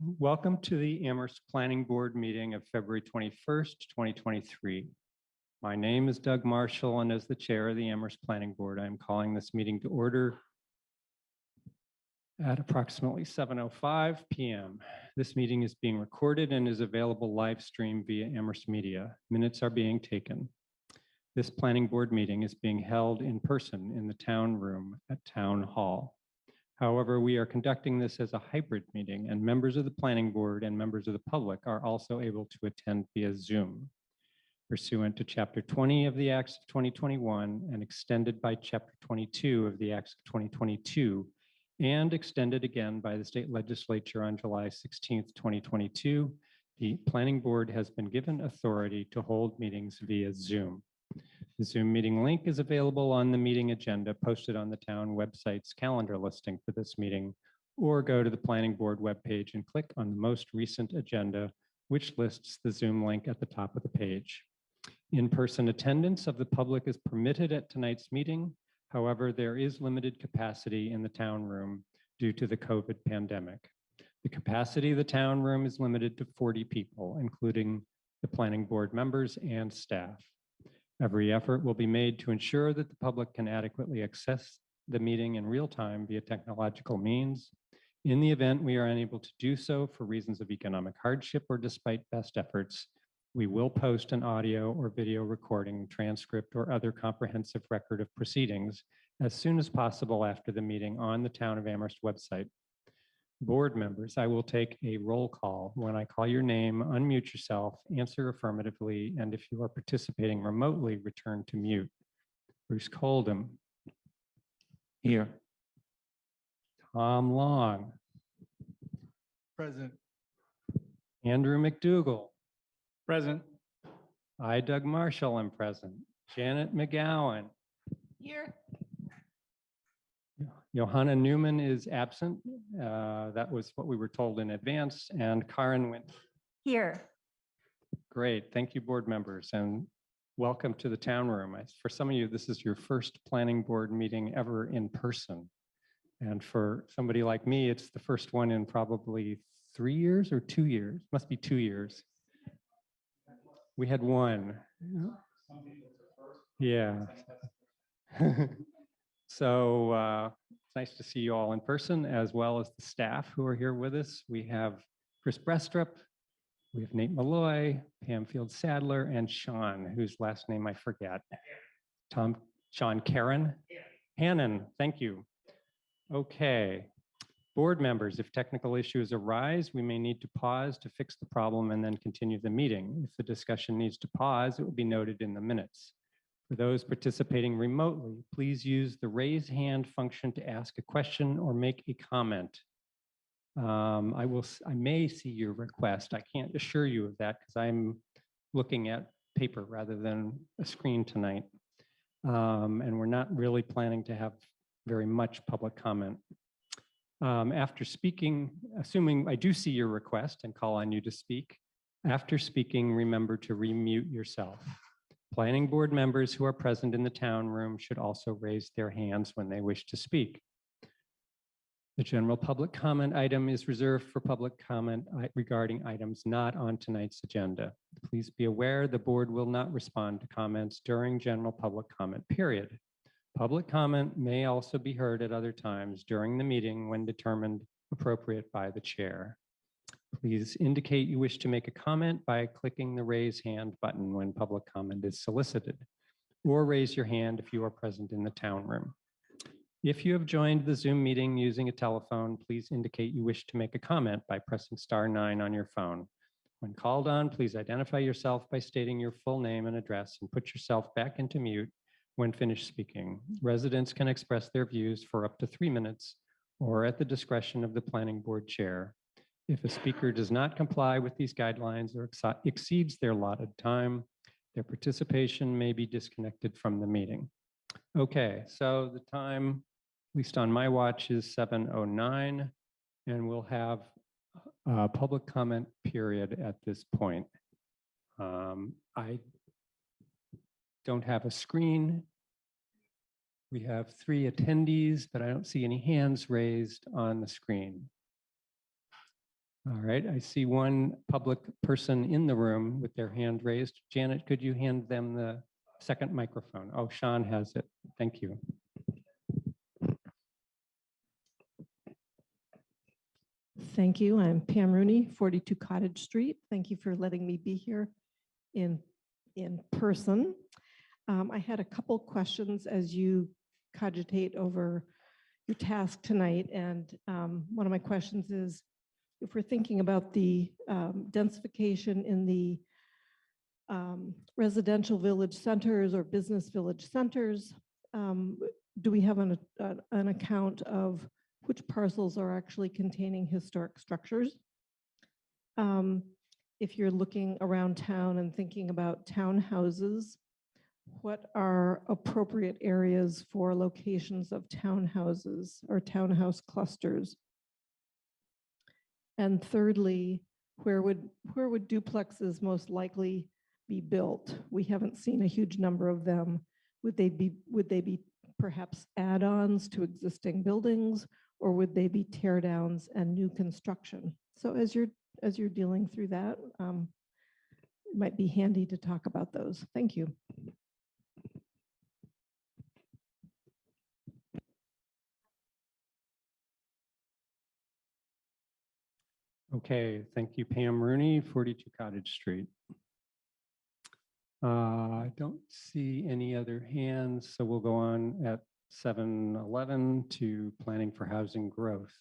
Welcome to the Amherst Planning Board meeting of February 21st, 2023. My name is Doug Marshall, and as the chair of the Amherst Planning Board, I'm calling this meeting to order at approximately 7:05 p.m. This meeting is being recorded and is available live stream via Amherst Media. Minutes are being taken. This planning board meeting is being held in person in the town room at Town Hall. However, we are conducting this as a hybrid meeting, and members of the planning board and members of the public are also able to attend via Zoom. Pursuant to Chapter 20 of the Acts of 2021 and extended by Chapter 22 of the Acts of 2022, and extended again by the state legislature on July 16th, 2022, the planning board has been given authority to hold meetings via Zoom. The Zoom meeting link is available on the meeting agenda posted on the town website's calendar listing for this meeting, or go to the planning board webpage and click on the most recent agenda, which lists the Zoom link at the top of the page. In-person attendance of the public is permitted at tonight's meeting. However, there is limited capacity in the town room due to the COVID pandemic. The capacity of the town room is limited to 40 people, including the planning board members and staff. Every effort will be made to ensure that the public can adequately access the meeting in real time via technological means. In the event we are unable to do so for reasons of economic hardship or despite best efforts, we will post an audio or video recording, transcript, or other comprehensive record of proceedings as soon as possible after the meeting on the Town of Amherst website. Board members, I will take a roll call. When I call your name, unmute yourself, answer affirmatively, and if you are participating remotely, return to mute. Bruce Coldham. Here. Tom Long. Present. Andrew McDougall. Present. I, Doug Marshall, am present. Janet McGowan. Here. Johanna Newman is absent. That was what we were told in advance. And Karen went. Here. Great. Thank you, board members, and welcome to the town room. For some of you, this is your first planning board meeting ever in person. And for somebody like me, it's the first one in probably 3 years or 2 years. Must be 2 years. We had one. Yeah. So it's nice to see you all in person, as well as the staff who are here with us. We have Chris Brestrup, we have Nate Malloy, Pam Field-Sadler, and Sean, whose last name I forget. Sean Karen? Hannon, thank you. Okay. Board members, if technical issues arise, we may need to pause to fix the problem and then continue the meeting. If the discussion needs to pause, it will be noted in the minutes. For those participating remotely, please use the raise hand function to ask a question or make a comment. I may see your request. I can't assure you of that because I'm looking at paper rather than a screen tonight. And we're not really planning to have very much public comment. After speaking, assuming I do see your request and call on you to speak, after speaking, remember to remute yourself. Planning board members who are present in the town room should also raise their hands when they wish to speak. The general public comment item is reserved for public comment regarding items not on tonight's agenda. Please be aware the board will not respond to comments during general public comment period. Public comment may also be heard at other times during the meeting when determined appropriate by the chair. Please indicate you wish to make a comment by clicking the raise hand button when public comment is solicited, or raise your hand if you are present in the town room. If you have joined the Zoom meeting using a telephone, please indicate you wish to make a comment by pressing *9 on your phone. When called on, please identify yourself by stating your full name and address and put yourself back into mute when finished speaking. Residents can express their views for up to 3 minutes or at the discretion of the planning board chair. If a speaker does not comply with these guidelines or exceeds their allotted time, their participation may be disconnected from the meeting. Okay, so the time, at least on my watch, is 7:09, and we'll have a public comment period at this point. I don't have a screen. We have 3 attendees, but I don't see any hands raised on the screen. All right, I see one public person in the room with their hand raised. Janet, could you hand them the second microphone? Oh, Sean has it. Thank you. Thank you. I'm Pam Rooney, 42 Cottage Street. Thank you for letting me be here in person. I had a couple questions as you cogitate over your task tonight. And one of my questions is, if we're thinking about the densification in the residential village centers or business village centers, do we have an account of which parcels are actually containing historic structures? If you're looking around town and thinking about townhouses, what are appropriate areas for locations of townhouses or townhouse clusters? And thirdly, where would duplexes most likely be built? We haven't seen a huge number of them. Would they be perhaps add-ons to existing buildings, or would they be tear downs and new construction? So as you're dealing through that, it might be handy to talk about those. Thank you. Okay, thank you, Pam Rooney, 42 Cottage Street. I don't see any other hands, so we'll go on at 7:11 to planning for housing growth.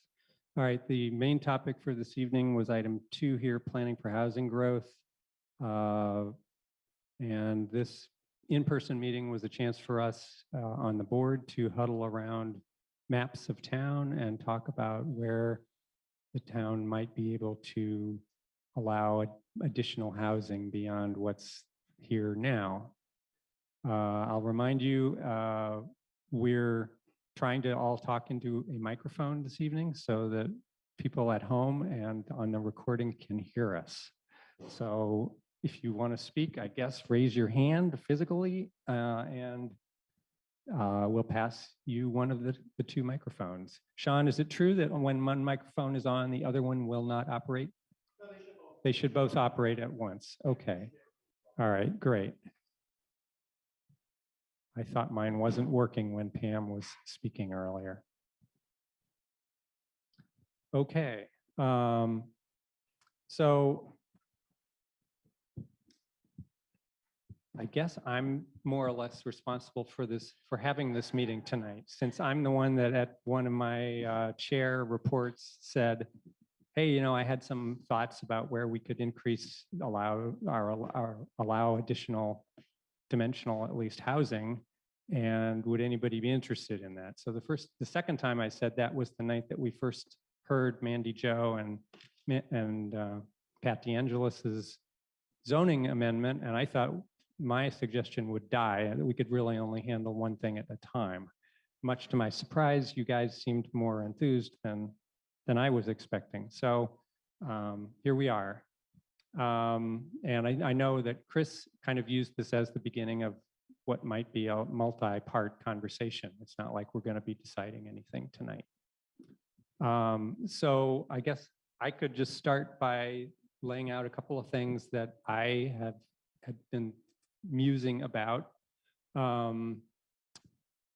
All right, the main topic for this evening was item 2 here, planning for housing growth. And this in-person meeting was a chance for us on the board to huddle around maps of town and talk about where the town might be able to allow additional housing beyond what's here now. I'll remind you, we're trying to all talk into a microphone this evening so that people at home and on the recording can hear us. So if you want to speak, I guess raise your hand physically and we'll pass you one of the 2 microphones. Sean, is it true that when one microphone is on, the other one will not operate? No, they should both operate at once. Okay. All right, great. I thought mine wasn't working when Pam was speaking earlier. Okay. So I guess I'm more or less responsible for having this meeting tonight, since I'm the one that at one of my chair reports said, hey, I had some thoughts about where we could allow additional dimensional, at least, housing, and would anybody be interested in that? So the second time I said that was the night that we first heard Mandy Jo and Pat DeAngelis's zoning amendment, and I thought my suggestion would die, that we could really only handle one thing at a time. Much to my surprise, you guys seemed more enthused than I was expecting. So here we are. And I know that Chris kind of used this as the beginning of what might be a multi-part conversation. It's not like we're going to be deciding anything tonight. So I guess I could just start by laying out a couple of things that I had been musing about. And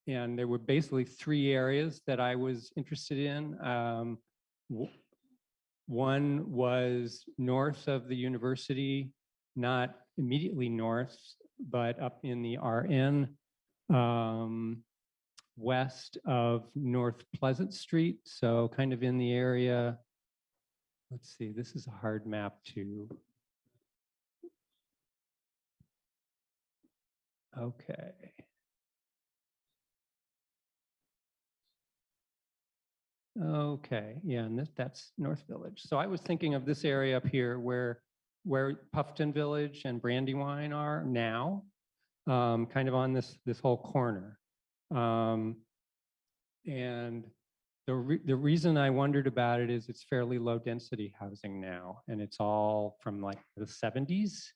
there were basically 3 areas that I was interested in. One was north of the university, not immediately north, but up in the RN, west of North Pleasant Street. So kind of in the area, let's see, this is a hard map to. Okay. Okay, yeah, and that's North Village. So I was thinking of this area up here where Puffton Village and Brandywine are now, kind of on this whole corner. And the reason I wondered about it is it's fairly low density housing now, and it's all from like the 70s.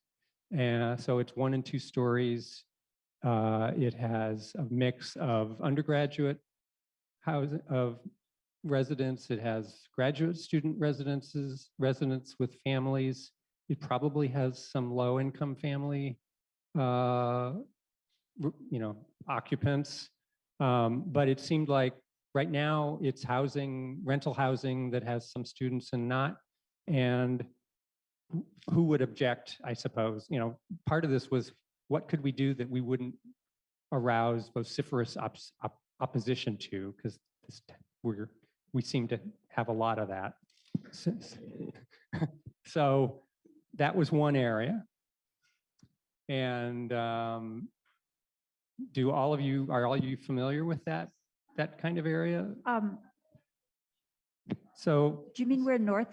And so it's 1 and 2 stories. It has a mix of undergraduate housing, of residents. It has graduate student residences, residents with families. It probably has some low-income family, occupants. But it seemed like right now it's housing, rental housing that has some students and not. And who would object, I suppose? Part of this was what could we do that we wouldn't arouse vociferous opposition to, because we seem to have a lot of that. So that was one area. And are all of you familiar with that kind of area? So Do you mean we're North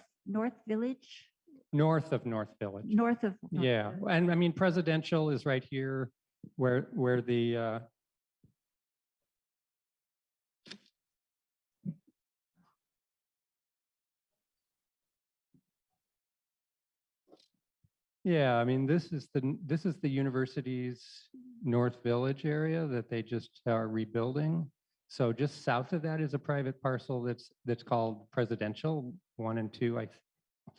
Village? north of North Village. North of. Yeah, and I mean, Presidential is right here where the yeah, I mean, this is the university's North Village area that they just are rebuilding. So just south of that is a private parcel that's called Presidential 1 and 2, I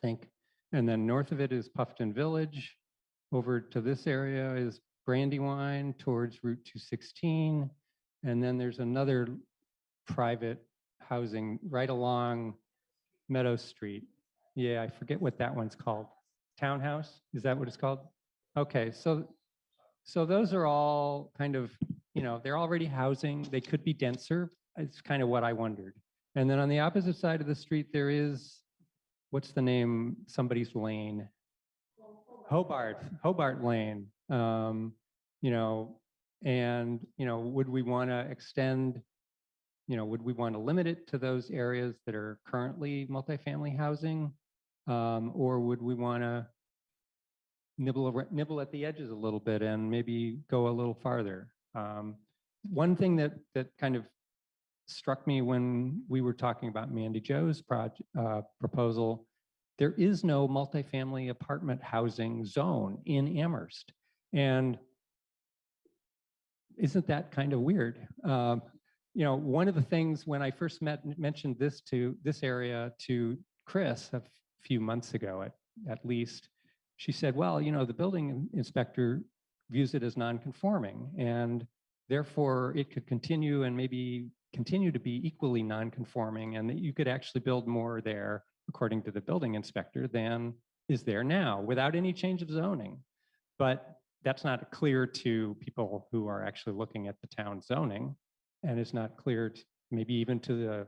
think. And then north of it is Puffton Village. Over to this area is Brandywine towards Route 216. And then there's another private housing right along Meadow Street. Yeah, I forget what that one's called. Townhouse, is that what it's called? Okay, so those are all kind of, they're already housing. They could be denser. It's kind of what I wondered. And then on the opposite side of the street, there is, what's the name? Somebody's lane. Hobart Lane. Would we want to extend, would we want to limit it to those areas that are currently multifamily housing? Or would we want to nibble at the edges a little bit and maybe go a little farther? One thing that kind of struck me when we were talking about Mandy Jo's proposal, there is no multifamily apartment housing zone in Amherst. And isn't that kind of weird? One of the things when I first mentioned this area to Chris a few months ago at least, she said, well, the building inspector views it as non-conforming, and therefore it could continue and maybe continue to be equally non-conforming, and that you could actually build more there, according to the building inspector, than is there now without any change of zoning. But that's not clear to people who are actually looking at the town zoning, and it's not clear to, maybe even to the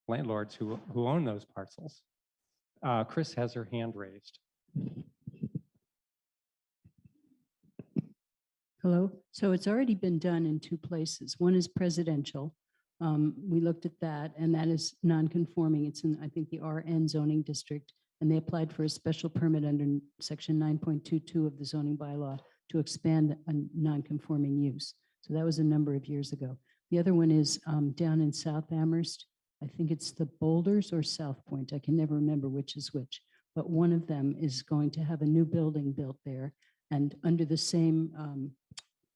landlords who own those parcels. Chris has her hand raised. Hello. So it's already been done in two places. One is Presidential. We looked at that, and that is non-conforming. It's in, I think, the RN zoning district, and they applied for a special permit under section 9.22 of the zoning bylaw to expand a non-conforming use. So that was a number of years ago. The other one is down in South Amherst. I think it's the Boulders or South Point. I can never remember which is which, but one of them is going to have a new building built there. And under the same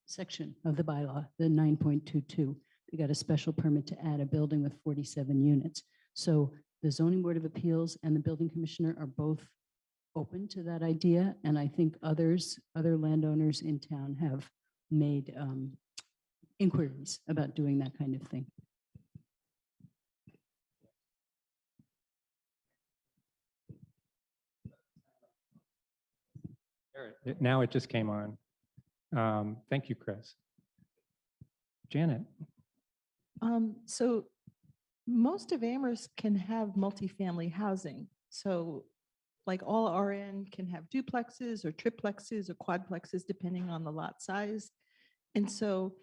section of the bylaw, the 9.22, they got a special permit to add a building with 47 units. So the Zoning Board of Appeals and the Building Commissioner are both open to that idea. And I think other landowners in town have made inquiries about doing that kind of thing. Now it just came on. Thank you, Chris. Janet. So most of Amherst can have multifamily housing. So like all RN can have duplexes or triplexes or quadplexes, depending on the lot size. And so,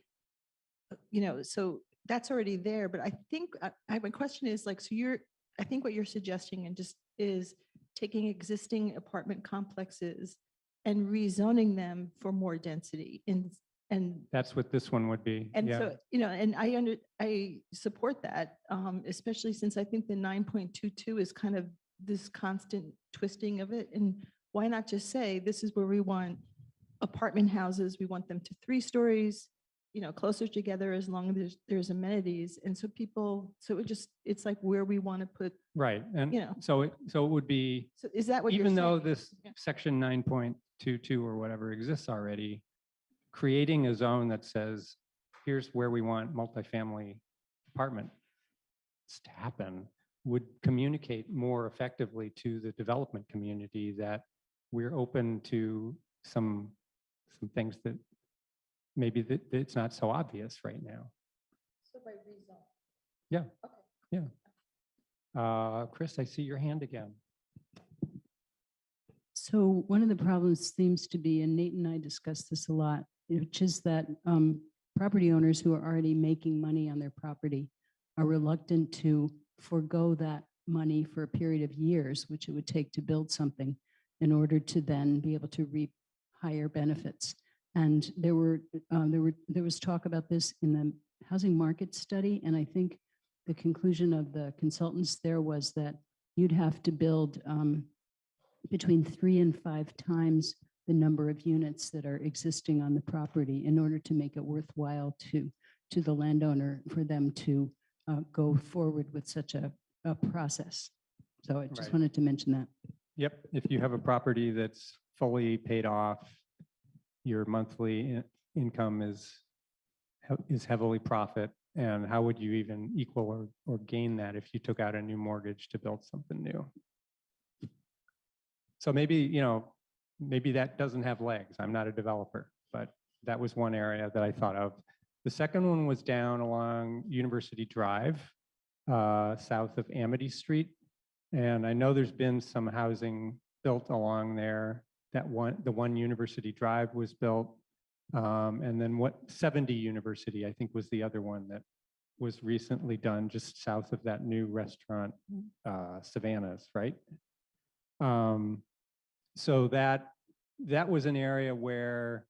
so that's already there. But I think my question is like, so I think what you're suggesting and just is taking existing apartment complexes and rezoning them for more density and That's what this one would be. and yeah. so, and I support that, especially since I think the 9.22 is kind of this constant twisting of it. And why not just say, this is where we want apartment houses. We want them to 3 stories. closer together as long as there's amenities. And so so it's like where we want to put, Right. And you know. so it would be, so is that what you're even though saying? this Yeah. section 9.22 or whatever exists already, creating a zone that says, here's where we want multifamily apartments to happen would communicate more effectively to the development community that we're open to some things that maybe that it's not so obvious right now. So by rezone. Yeah. Okay. Yeah. Chris, I see your hand again. So one of the problems seems to be, and Nate and I discussed this a lot, which is that property owners who are already making money on their property are reluctant to forego that money for a period of years, which it would take to build something in order to then be able to reap higher benefits. And there was talk about this in the housing market study, and I think the conclusion of the consultants there was that you'd have to build between 3 and 5 times the number of units that are existing on the property in order to make it worthwhile to the landowner for them to go forward with such a process. So I just Right. wanted to mention that. Yep. If you have a property that's fully paid off, your monthly income is heavily profit. And how would you even equal or gain that if you took out a new mortgage to build something new? So maybe, maybe that doesn't have legs. I'm not a developer, but that was one area that I thought of. The second one was down along University Drive, south of Amity Street. And I know there's been some housing built along there. The one University Drive was built. And then 70 University, I think, was the other one that was recently done just south of that new restaurant, Savannah's, right? So that was an area where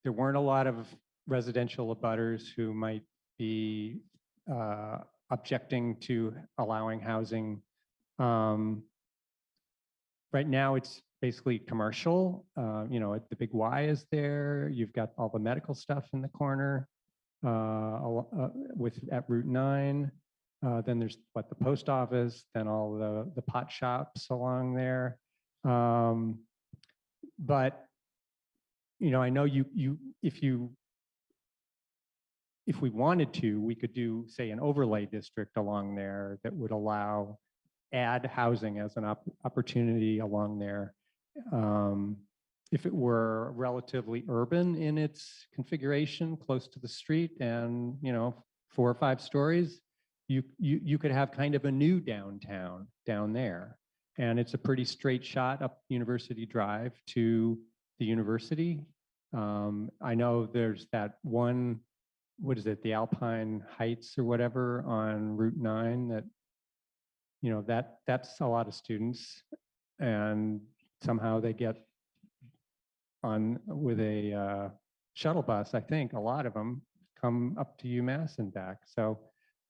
there weren't a lot of residential abutters who might be objecting to allowing housing. Right now, it's basically commercial. The big Y is there. You've got all the medical stuff in the corner at Route 9. Then there's the post office, then all the pot shops along there. But I know if we wanted to, we could do, say, an overlay district along there that would add housing as an opportunity along there. If it were relatively urban in its configuration, close to the street, and 4 or 5 stories, you could have kind of a new downtown down there. And it's a pretty straight shot up University Drive to the university. I know there's that one, what is it, the Alpine Heights or whatever on Route 9 that, that's a lot of students. And somehow they get on with a shuttle bus, I think, a lot of them come up to UMass and back. So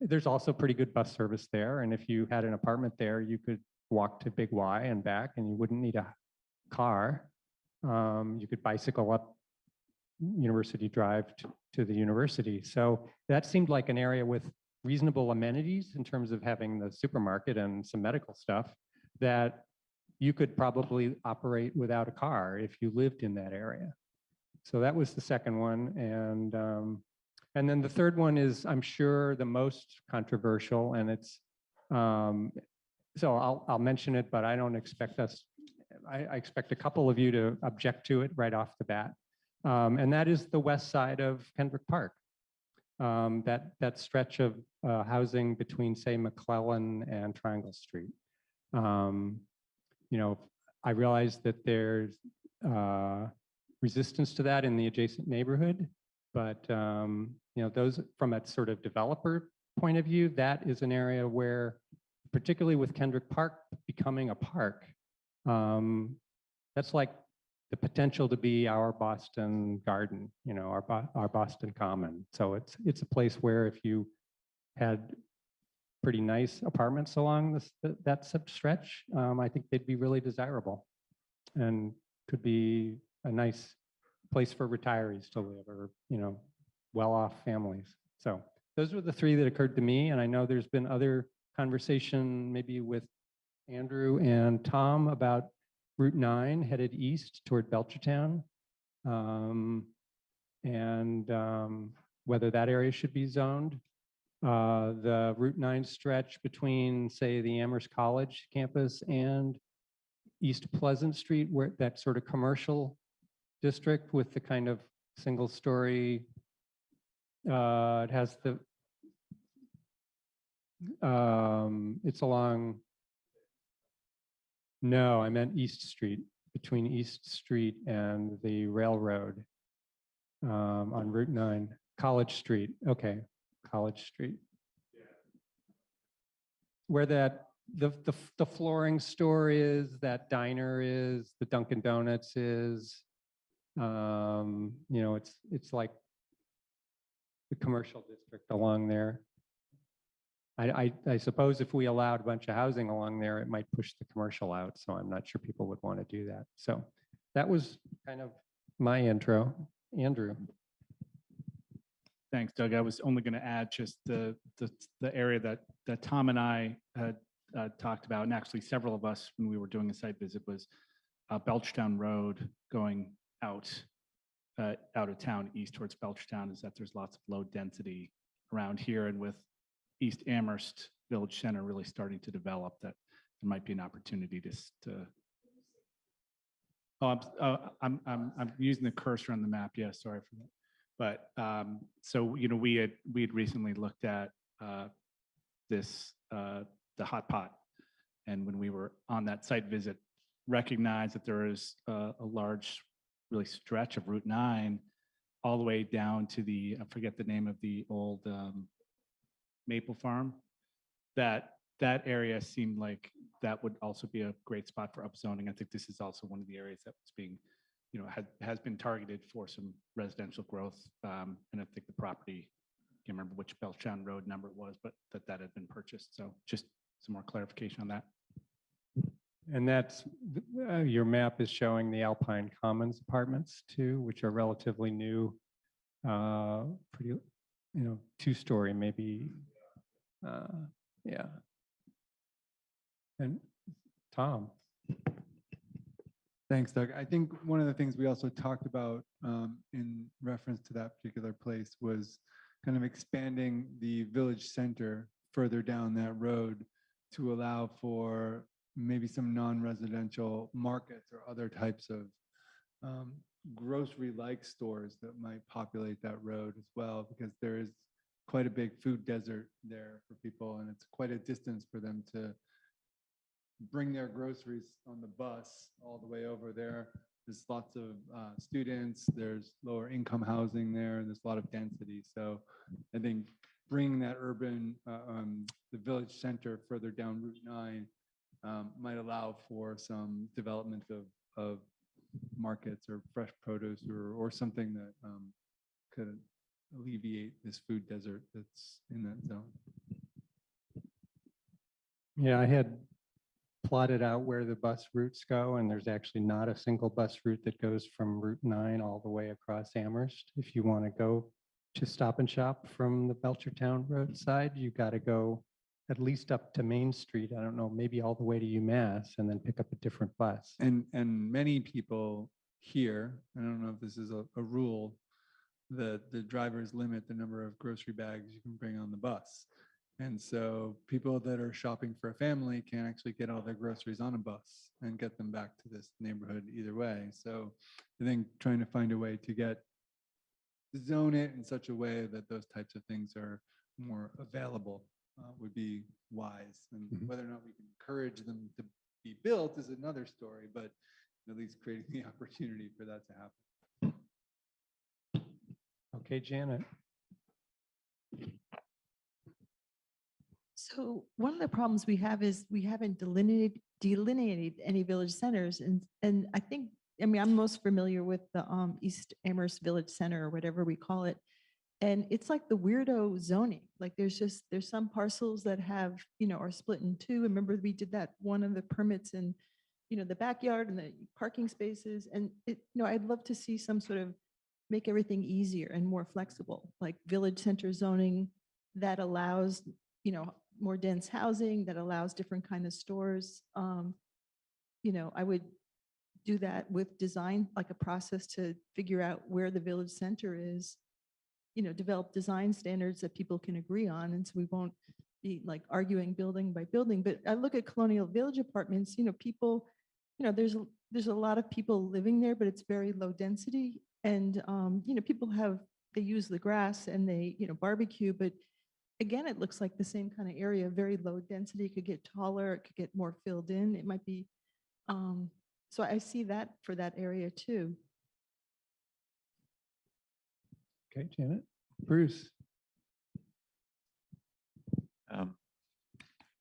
there's also pretty good bus service there. And if you had an apartment there, you could walk to Big Y and back, and you wouldn't need a car. You could bicycle up University Drive to the university. So that seemed like an area with reasonable amenities in terms of having the supermarket and some medical stuff that you could probably operate without a car if you lived in that area. So that was the second one. And then the third one is, I'm sure, the most controversial, and it's, so I'll mention it, but I don't expect I expect a couple of you to object to it right off the bat. And that is the west side of Kendrick Park. That stretch of housing between, say, McClellan and Triangle Street. I realize that there's resistance to that in the adjacent neighborhood, but those, from a sort of developer point of view, that is an area where, particularly with Kendrick Park becoming a park, that's like the potential to be our Boston Garden, our Boston Common. So it's a place where if you had pretty nice apartments along that stretch, I think they'd be really desirable and could be a nice place for retirees to live, or well-off families. So those were the three that occurred to me, and I know there's been other conversation maybe with Andrew and Tom about Route 9 headed east toward Belchertown. Whether that area should be zoned. The Route 9 stretch between, say, the Amherst College campus and East Pleasant Street, where that sort of commercial district with the kind of single story, it has the, it's along, no, I meant East Street, between East Street and the railroad on Route 9, College Street. Okay, College Street. Where that the flooring store is, that diner is, the Dunkin' Donuts is. It's like the commercial district along there. I suppose if we allowed a bunch of housing along there, it might push the commercial out. So I'm not sure people would want to do that. So that was kind of my intro. Andrew. Thanks, Doug. I was only going to add just the area that Tom and I had talked about, and actually several of us when we were doing a site visit, was Belchertown Road going out of town east towards Belchertown. Is that there's lots of low density around here, and with East Amherst Village Center really starting to develop, that there might be an opportunity to. Oh, I'm using the cursor on the map. Yeah, sorry for that. But so we had recently looked at the hot pot, and when we were on that site visit, recognized that there is a large, really stretch of Route 9 all the way down to the, I forget the name of the old maple farm. That area seemed like that would also be a great spot for upzoning. I think this is also one of the areas that was being, has been targeted for some residential growth. And I think the property, I can't remember which Belchertown Road number it was, but that had been purchased. So just some more clarification on that. And that's, your map is showing the Alpine Commons apartments too, which are relatively new, pretty, two-story maybe. Yeah. And Tom. Thanks, Doug. I think one of the things we also talked about in reference to that particular place was kind of expanding the village center further down that road to allow for maybe some non-residential markets or other types of grocery-like stores that might populate that road as well, because there is quite a big food desert there for people, and it's quite a distance for them to bring their groceries on the bus all the way over there. There's lots of students, there's lower income housing there, and there's a lot of density. So I think bringing that urban, the village center further down Route 9 might allow for some development of markets or fresh produce or something that could alleviate this food desert that's in that zone. Yeah, I had plotted out where the bus routes go, and there's actually not a single bus route that goes from Route 9 all the way across Amherst. If you want to go to Stop and Shop from the Belchertown roadside, you got to go at least up to Main Street. I don't know, maybe all the way to UMass, and then pick up a different bus. And many people here, I don't know if this is a rule, the drivers limit the number of grocery bags you can bring on the bus. And so people that are shopping for a family can actually get all their groceries on a bus and get them back to this neighborhood either way. So I think trying to find a way to zone it in such a way that those types of things are more available would be wise. And whether or not we can encourage them to be built is another story, but at least creating the opportunity for that to happen. Okay, Janet. So one of the problems we have is we haven't delineated any village centers. And I think, I'm most familiar with the East Amherst Village Center or whatever we call it. And it's like the weirdo zoning. Like there's some parcels that have, are split in two. Remember we did that one of the permits in, the backyard and the parking spaces. And I'd love to see some sort of make everything easier and more flexible, like village center zoning that allows, more dense housing, that allows different kind of stores. I would do that with design, like a process to figure out where the village center is, develop design standards that people can agree on. And so we won't be like arguing building by building. But I look at Colonial Village apartments, people, there's a lot of people living there, but it's very low density. And, people they use the grass and they, barbecue, but again, it looks like the same kind of area, very low density, it could get taller, it could get more filled in. It might be, so I see that for that area too. Okay, Janet. Bruce.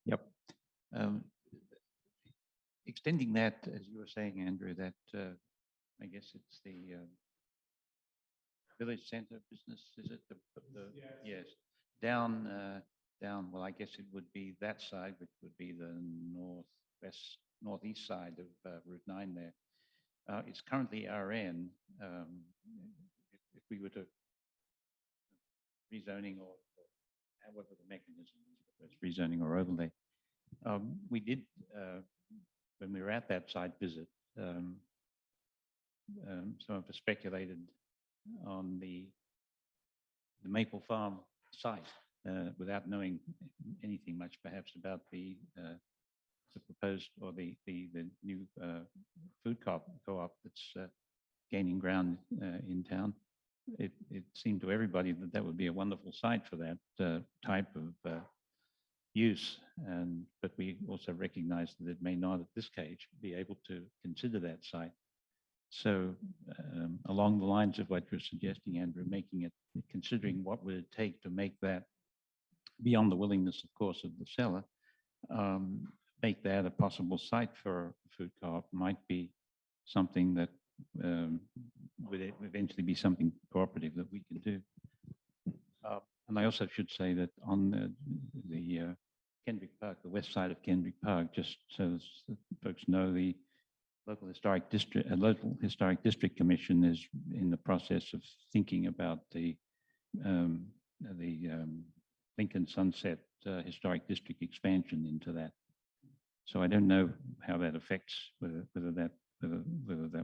Yep. Extending that, as you were saying, Andrew, that I guess it's the village center business, is it? Yes. Down, well, I guess it would be that side, which would be the northeast side of Route 9 there. It's currently RN. If we were to rezoning or however the mechanism is, whether it's rezoning or overlay, we did, when we were at that site visit, some of us speculated on the Maple Farm site without knowing anything much perhaps about the proposed or the new food co-op that's gaining ground in town. It seemed to everybody that that would be a wonderful site for that type of use, but we also recognize that it may not at this stage be able to consider that site. So along the lines of what you're suggesting, Andrew, considering what would it take to make that, beyond the willingness, of course, of the seller, make that a possible site for a food co-op might be something that would eventually be something cooperative that we can do. And I also should say that on the Kendrick Park, the west side of Kendrick Park, just so that folks know, the local historic district commission is in the process of thinking about the Lincoln Sunset historic district expansion into that. So I don't know how that affects whether there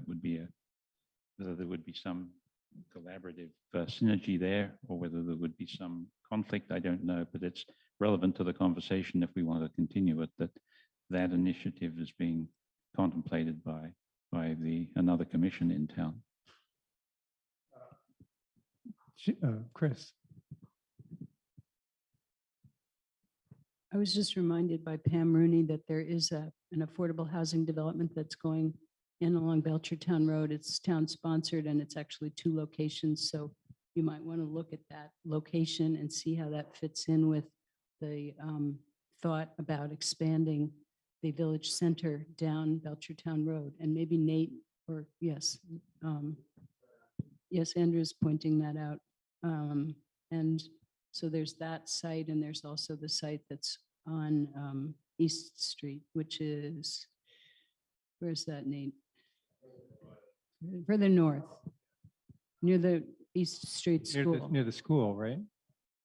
would be some collaborative synergy there, or whether there would be some conflict. I don't know, but it's relevant to the conversation if we want to continue it. That initiative is being contemplated by another commission in town. Chris. I was just reminded by Pam Rooney that there is an affordable housing development that's going in along Belchertown Road. It's town sponsored and it's actually 2 locations. So you might want to look at that location and see how that fits in with the thought about expanding the village center down Belchertown Road. And maybe Nate, or yes, yes, Andrew's pointing that out. And so there's that site, and there's also the site that's on East Street, which is, where's that, Nate? Further north, near the East Street School. Near the school, right?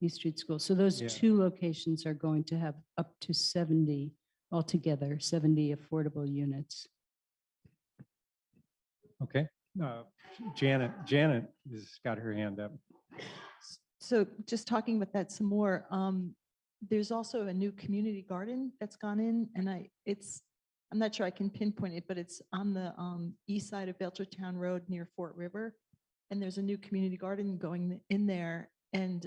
East Street School. So those Yeah. 2 locations are going to have up to 70 altogether, 70 affordable units. Okay. Janet has got her hand up. So just talking about that some more, there's also a new community garden that's gone in, and I'm not sure I can pinpoint it, but it's on the east side of Belchertown Road near Fort River. And there's a new community garden going in there. And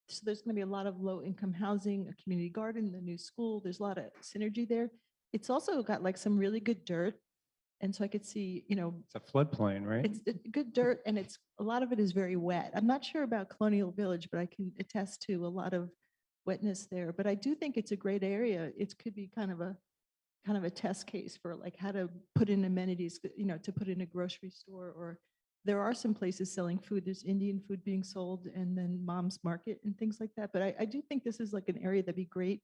so there's going to be a lot of low income housing, a community garden, the new school. There's a lot of synergy there. It's also got like some really good dirt. And so I could see, It's a floodplain, right? it's good dirt, and a lot of it is very wet. I'm not sure about Colonial Village, but I can attest to a lot of wetness there. But I do think it's a great area. It could be kind of a test case for like how to put in amenities, to put in a grocery store, or there are some places selling food. There's Indian food being sold, and then Mom's Market and things like that. But I do think this is like an area that'd be great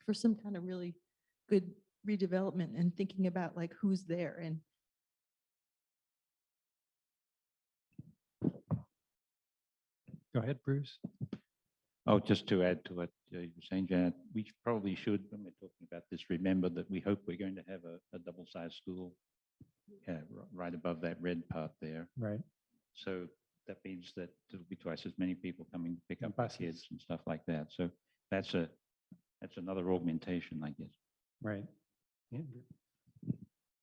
for some kind of really good redevelopment and thinking about like who's there. And Go ahead, Bruce. Oh, just to add to what you were saying, Janet, we probably should, when we're talking about this, remember that we hope we're going to have a double-sized school right above that red part there. Right. So that means that there'll be twice as many people coming to pick up the Buses. kids and stuff like that. So that's another augmentation, I guess. Right. Andrew.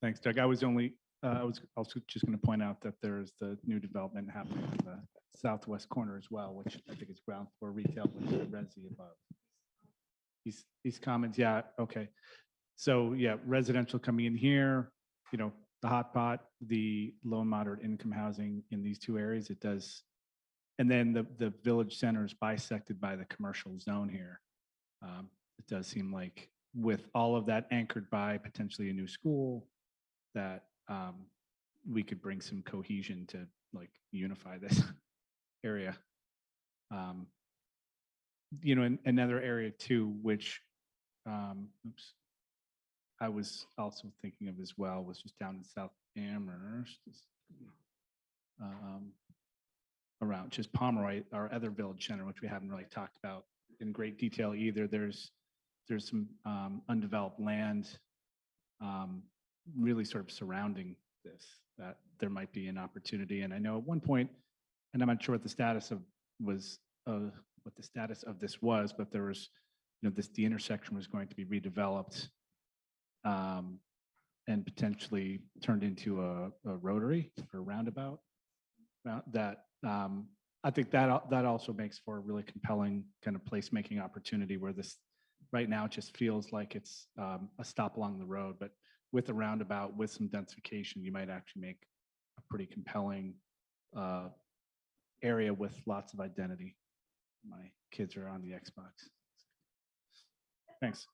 Thanks, Doug. I was also just going to point out that there's the new development happening in the southwest corner as well, which I think is ground floor retail with the resi above. These comments, yeah, okay. So yeah, residential coming in here, the hot pot, the low and moderate income housing in these two areas, it does. And then the village center is bisected by the commercial zone here. It does seem like with all of that anchored by potentially a new school, that we could bring some cohesion to like unify this area. Another area too, which I was also thinking of as well, was just down in South Amherst, around just Pomeroy, our other village center, which we haven't really talked about in great detail either. There's some undeveloped land really sort of surrounding this, that there might be an opportunity. And I know at one point, and I'm not sure what the status of this was, but there was, the intersection was going to be redeveloped and potentially turned into a rotary or roundabout. That I think that also makes for a really compelling kind of placemaking opportunity, where this right now it just feels like it's a stop along the road, but with a roundabout, with some densification, you might actually make a pretty compelling area with lots of identity. My kids are on the Xbox. Thanks.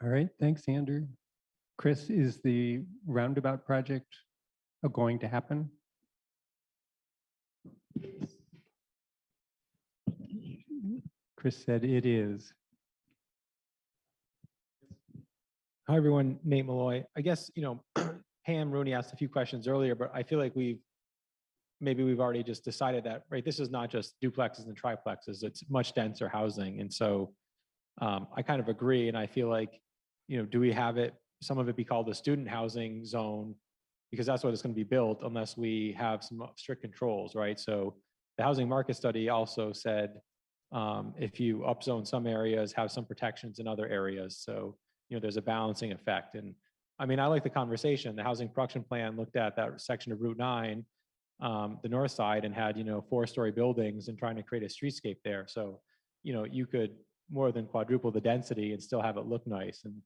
All right. Thanks, Andrew. Chris, is the roundabout project going to happen? Chris said it is. Hi, everyone. Nate Malloy. I guess, Pam Rooney asked a few questions earlier, but I feel like we've already just decided that, right? This is not just duplexes and triplexes, it's much denser housing. And so I kind of agree. And I feel like, do we have some of it be called the student housing zone? Because that's what it's going to be built unless we have some strict controls, right? So the housing market study also said, if you upzone some areas, have some protections in other areas. So there's a balancing effect. And I mean, I like the conversation. The housing production plan looked at that section of Route 9, the north side, and had, 4-story buildings and trying to create a streetscape there. So, you could more than quadruple the density and still have it look nice. And,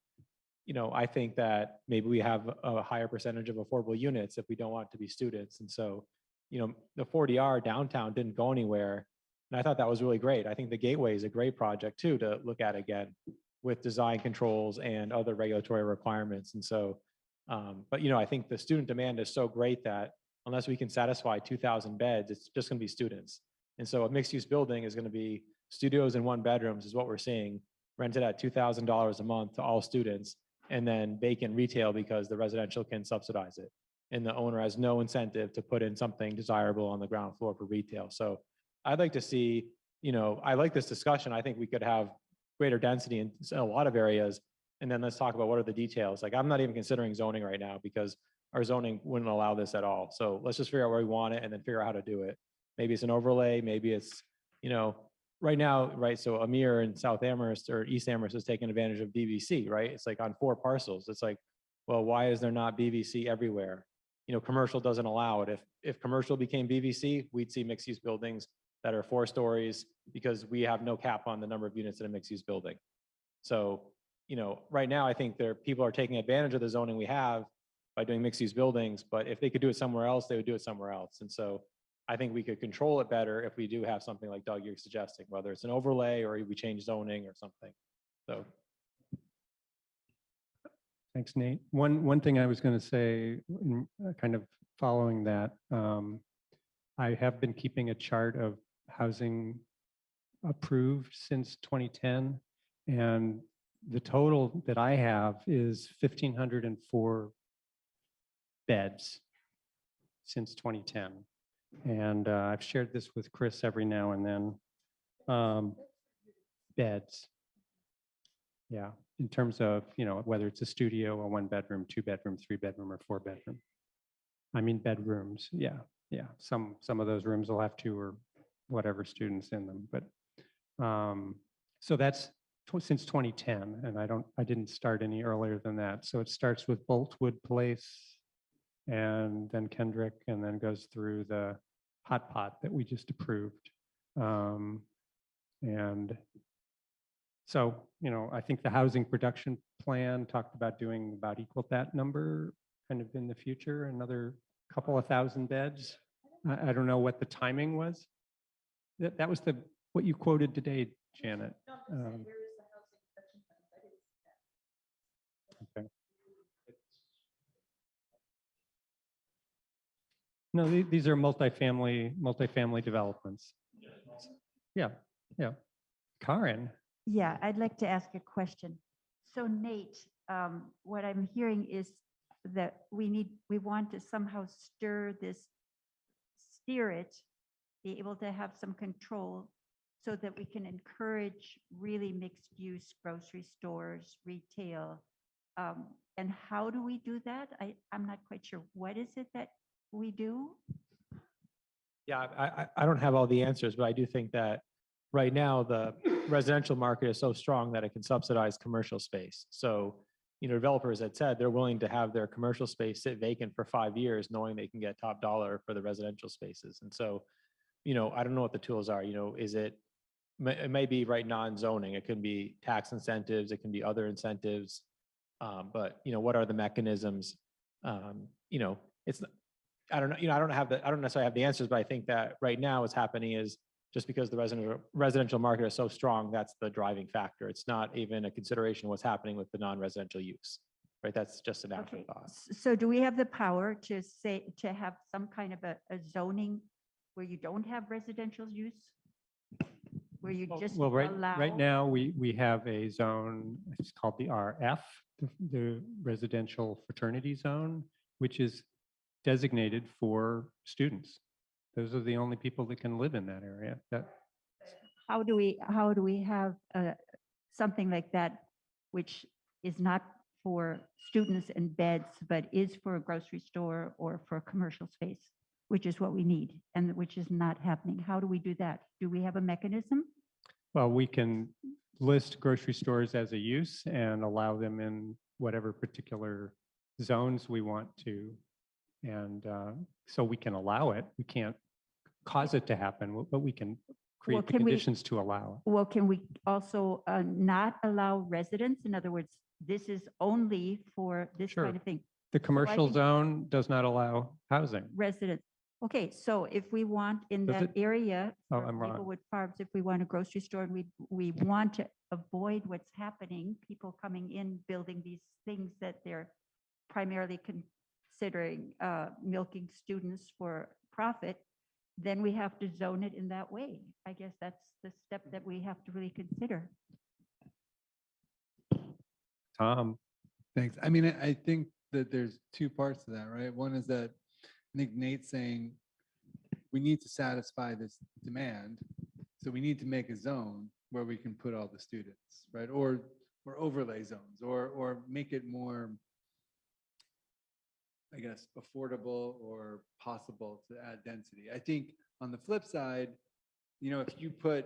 I think that maybe we have a higher percentage of affordable units if we don't want it to be students. And so, the 40R downtown didn't go anywhere. And I thought that was really great. I think the Gateway is a great project too, to look at again, with design controls and other regulatory requirements. And so, but I think the student demand is so great that unless we can satisfy 2,000 beds, it's just going to be students. And so a mixed use building is going to be studios and 1-bedrooms is what we're seeing, rented at $2,000 a month to all students, and then vacant retail because the residential can subsidize it. And the owner has no incentive to put in something desirable on the ground floor for retail. So I'd like to see, I like this discussion. I think we could have greater density in a lot of areas. And then let's talk about what are the details. Like, I'm not even considering zoning right now because our zoning wouldn't allow this at all. So let's just figure out where we want it and then figure out how to do it. Maybe it's an overlay, maybe it's, right now, right? So Amir in South Amherst or East Amherst is taking advantage of BVC, right? It's like on 4 parcels. It's like, well, why is there not BVC everywhere? Commercial doesn't allow it. If commercial became BVC, we'd see mixed use buildings that are 4 stories because we have no cap on the number of units in a mixed use building. So, right now I think people are taking advantage of the zoning we have by doing mixed use buildings, but if they could do it somewhere else, they would do it somewhere else. And so I think we could control it better if we do have something like Doug, you're suggesting, whether it's an overlay or we change zoning or something. So. Thanks, Nate. One thing I was going to say, kind of following that, I have been keeping a chart of housing approved since 2010, and the total that I have is 1,504 beds since 2010. And I've shared this with Chris every now and then. Beds. Yeah, in terms of, whether it's a studio, a 1 bedroom, 2 bedroom, 3 bedroom, or 4 bedroom. I mean, bedrooms, yeah. Some of those rooms will have 2 or whatever students in them, but so that's since 2010, and I didn't start any earlier than that. So it starts with Boltwood Place, and then Kendrick, and then goes through the hot pot that we just approved. And so, I think the housing production plan talked about doing about equal that number kind of in the future, another couple of thousand beds. I don't know what the timing was. That was what you quoted today, Janet. Okay. No, these are multifamily developments. Yeah. Karen. Yeah, I'd like to ask a question. So Nate, what I'm hearing is that we want to somehow steer it, be able to have some control so that we can encourage really mixed use grocery stores, retail. And how do we do that? I'm not quite sure. What is it that we do? Yeah, I don't have all the answers, but I do think that right now the residential market is so strong that it can subsidize commercial space. So, developers had said they're willing to have their commercial space sit vacant for 5 years, knowing they can get top dollar for the residential spaces. And so, I don't know what the tools are. It may be right non-zoning. It can be tax incentives. It can be other incentives. But what are the mechanisms? It's I don't know. I don't necessarily have the answers, but I think that right now what's happening is just because the residential market is so strong, that's the driving factor. It's not even a consideration of what's happening with the non-residential use, right? That's just an Okay, afterthought. so do we have the power to have some kind of a zoning where you don't have residential use? Where you just Well, right allow? now, we have a zone, it's called the RF, the residential fraternity zone, which is designated for students. Those are the only people that can live in that area. How do we have something like that, which is not for students and beds, but is for a grocery store or for a commercial space, which is what we need and which is not happening? How do we do that? Do we have a mechanism? Well, we can list grocery stores as a use and allow them in whatever particular zones we want to. And so we can allow it. We can't cause it to happen, but we can create the can we- conditions to allow it. Well, can we also not allow residents? In other words, this is only for this Sure. kind of thing. The commercial think- zone does not allow housing. Residents. Okay, so if we want in Does that it? area, Oh, for I'm wrong. Maplewood Farms, if we want a grocery store and we want to avoid what's happening, people coming in, building these things that they're primarily considering milking students for profit, then we have to zone it in that way. I guess that's the step that we have to really consider. Tom, Thanks. I mean, I think that there's 2 parts to that, right? One is that I think Nate's saying we need to satisfy this demand. So we need to make a zone where we can put all the students, right? Or overlay zones or make it more, I guess, affordable or possible to add density. I think on the flip side, if you put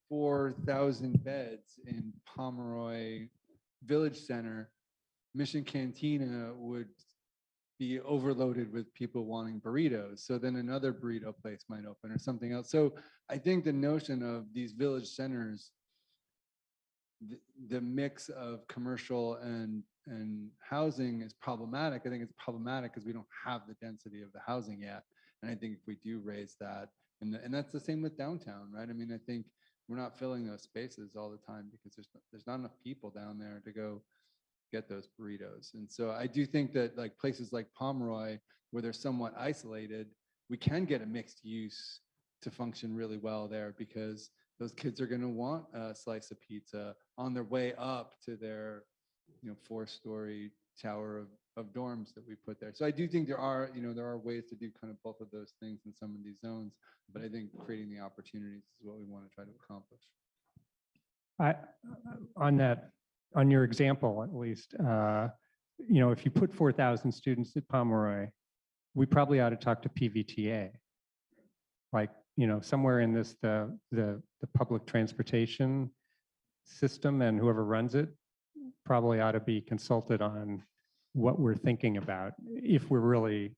4,000 beds in Pomeroy Village Center, Mission Cantina would be overloaded with people wanting burritos. So then another burrito place might open or something else. So I think the notion of these village centers, the mix of commercial and housing is problematic. I think it's problematic because we don't have the density of the housing yet. And I think if we do raise that, and that's the same with downtown, right? I mean, I think we're not filling those spaces all the time because there's not enough people down there to go get those burritos. And so I do think that like places like Pomeroy, where they're somewhat isolated, we can get a mixed use to function really well there because those kids are going to want a slice of pizza on their way up to their 4-story tower of of dorms that we put there. So I do think there are, there are ways to do kind of both of those things in some of these zones, but I think creating the opportunities is what we want to try to accomplish. On your example, at least, if you put 4,000 students at Pomeroy, we probably ought to talk to PVTA. Like, somewhere in this, the public transportation system and whoever runs it probably ought to be consulted on what we're thinking about if we're really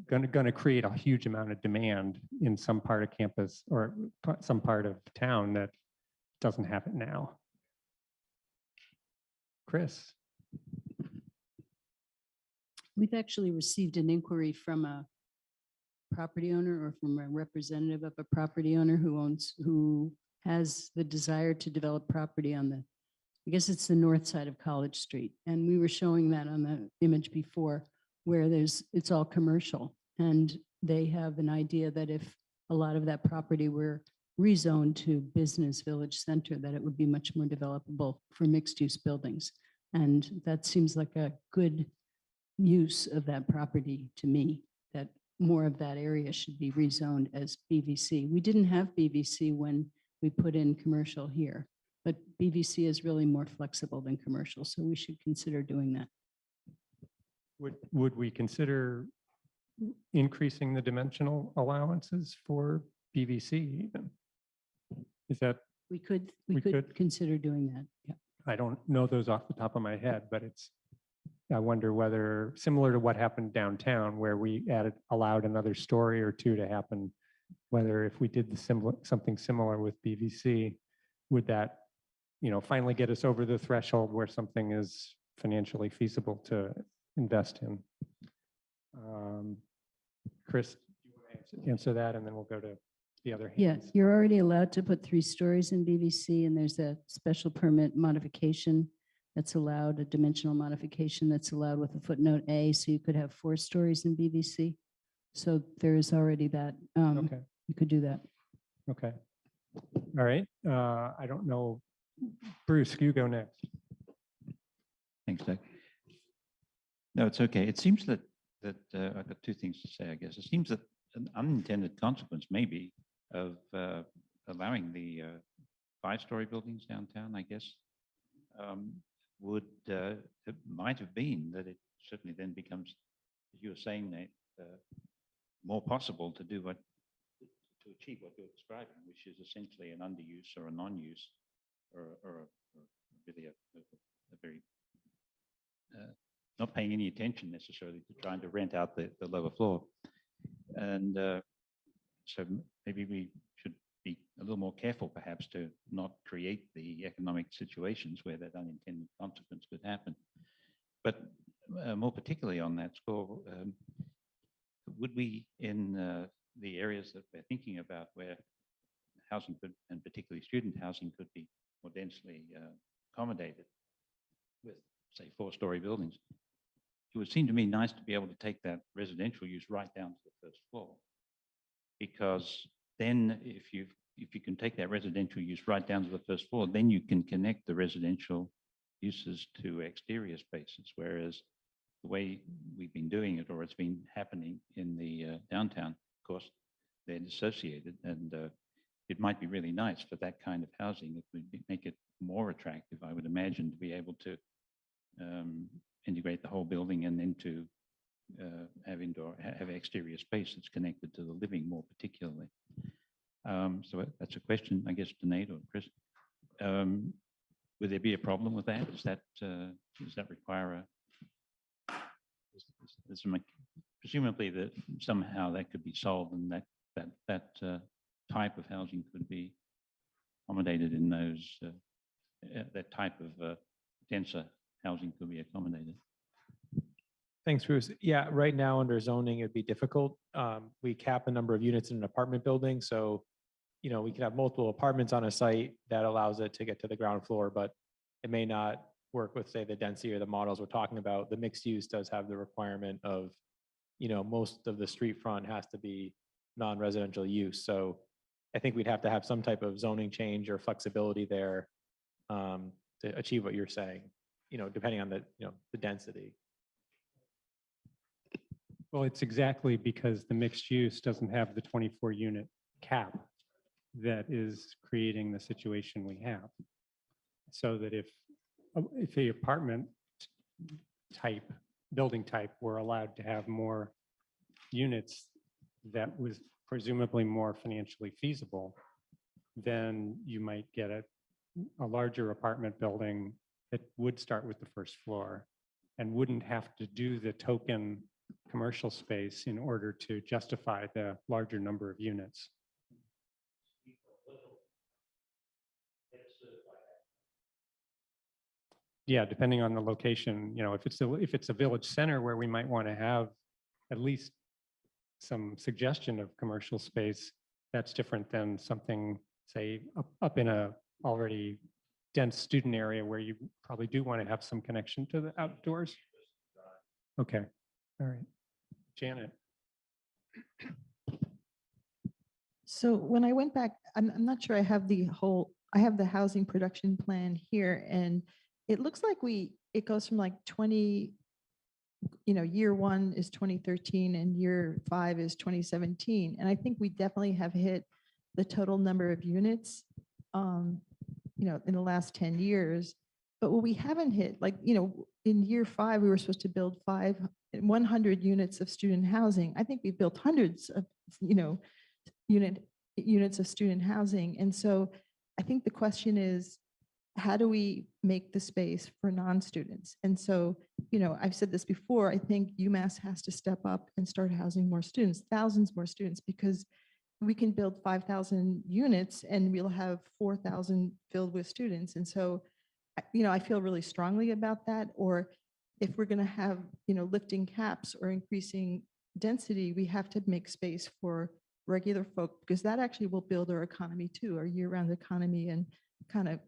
going to create a huge amount of demand in some part of campus or some part of town that doesn't have it now. Chris. We've actually received an inquiry from a property owner or from a representative of a property owner who has the desire to develop property on the, I guess it's the north side of College Street. And we were showing that on the image before where it's all commercial. And they have an idea that if a lot of that property were rezoned to business village center, that it would be much more developable for mixed use buildings. And that seems like a good use of that property to me, that more of that area should be rezoned as BVC. We didn't have BVC when we put in commercial here, but BVC is really more flexible than commercial, so we should consider doing that. Would we consider increasing the dimensional allowances for BVC even? Is that, We could could. consider doing that. Yeah. I don't know those off the top of my head, but I wonder whether, similar to what happened downtown where we allowed another story or two to happen, whether if we did something similar with BVC, would that, finally get us over the threshold where something is financially feasible to invest in? Chris, do you want to answer that, and then we'll go to the other Yeah, hands? you're already allowed to put 3 stories in BVC, and there's a special permit modification that's allowed, a dimensional modification that's allowed with a footnote A, so you could have 4 stories in BVC. So there is already that, Okay. you could do that. Okay. All right. I don't know. Bruce, you go next. Thanks, Doug. No, it's okay. It seems that I've got 2 things to say, I guess. It seems that an unintended consequence maybe of allowing the 5-story buildings downtown, I guess, it might have been that it certainly then becomes, as you were saying, Nate, more possible to do to achieve what you're describing, which is essentially an underuse or a non-use, or really a very not paying any attention necessarily to trying to rent out the lower floor. And so maybe we should be a little more careful perhaps to not create the economic situations where that unintended consequence could happen. But more particularly on that score, would we, in the areas that we're thinking about where housing could, and particularly student housing, could be more densely accommodated with, say, 4-story buildings, it would seem to me nice to be able to take that residential use right down to the 1st floor. Because then if you can take that residential use right down to the 1st floor, then you can connect the residential uses to exterior spaces. Whereas the way we've been doing it, or it's been happening in the downtown, of course, they're dissociated, and it might be really nice for that kind of housing. It would make it more attractive, I would imagine, to be able to integrate the whole building and then to have exterior space that's connected to the living more particularly. So that's a question, I guess, to Nate or Chris. Would there be a problem with that? Does that require presumably that somehow that could be solved, and that type of housing could be accommodated in those, that type of denser housing could be accommodated. Thanks, Bruce. Yeah, right now under zoning, it'd be difficult. We cap the number of units in an apartment building. So, we can have multiple apartments on a site that allows it to get to the ground floor, but it may not work with, say, the density or the models we're talking about. The mixed use does have the requirement of, most of the street front has to be non-residential use. So I think we'd have to have some type of zoning change or flexibility there to achieve what you're saying, depending on the density. Well, it's exactly because the mixed use doesn't have the 24 unit cap that is creating the situation we have. So that if the apartment type, building type were allowed to have more units that was presumably more financially feasible, then you might get a larger apartment building that would start with the first floor and wouldn't have to do the token commercial space in order to justify the larger number of units. Yeah, depending on the location, if it's a village center where we might want to have at least some suggestion of commercial space, that's different than something, say, up in a already dense student area where you probably do want to have some connection to the outdoors. Okay, all right. Janet. So when I went back, I'm not sure I have I have the housing production plan here, and it looks like it goes from like 20, year one is 2013 and year 5 is 2017. And I think we definitely have hit the total number of units, in the last 10 years. But what we haven't hit, in year 5, we were supposed to build 100 units of student housing. I think we've built hundreds of, units of student housing. And so I think the question is, how do we make the space for non-students? And so, I've said this before, I think UMass has to step up and start housing more students, thousands more students, because we can build 5,000 units and we'll have 4,000 filled with students. And so, I feel really strongly about that. Or if we're going to have, lifting caps or increasing density, we have to make space for regular folk, because that actually will build our economy too, our year-round economy, and kind of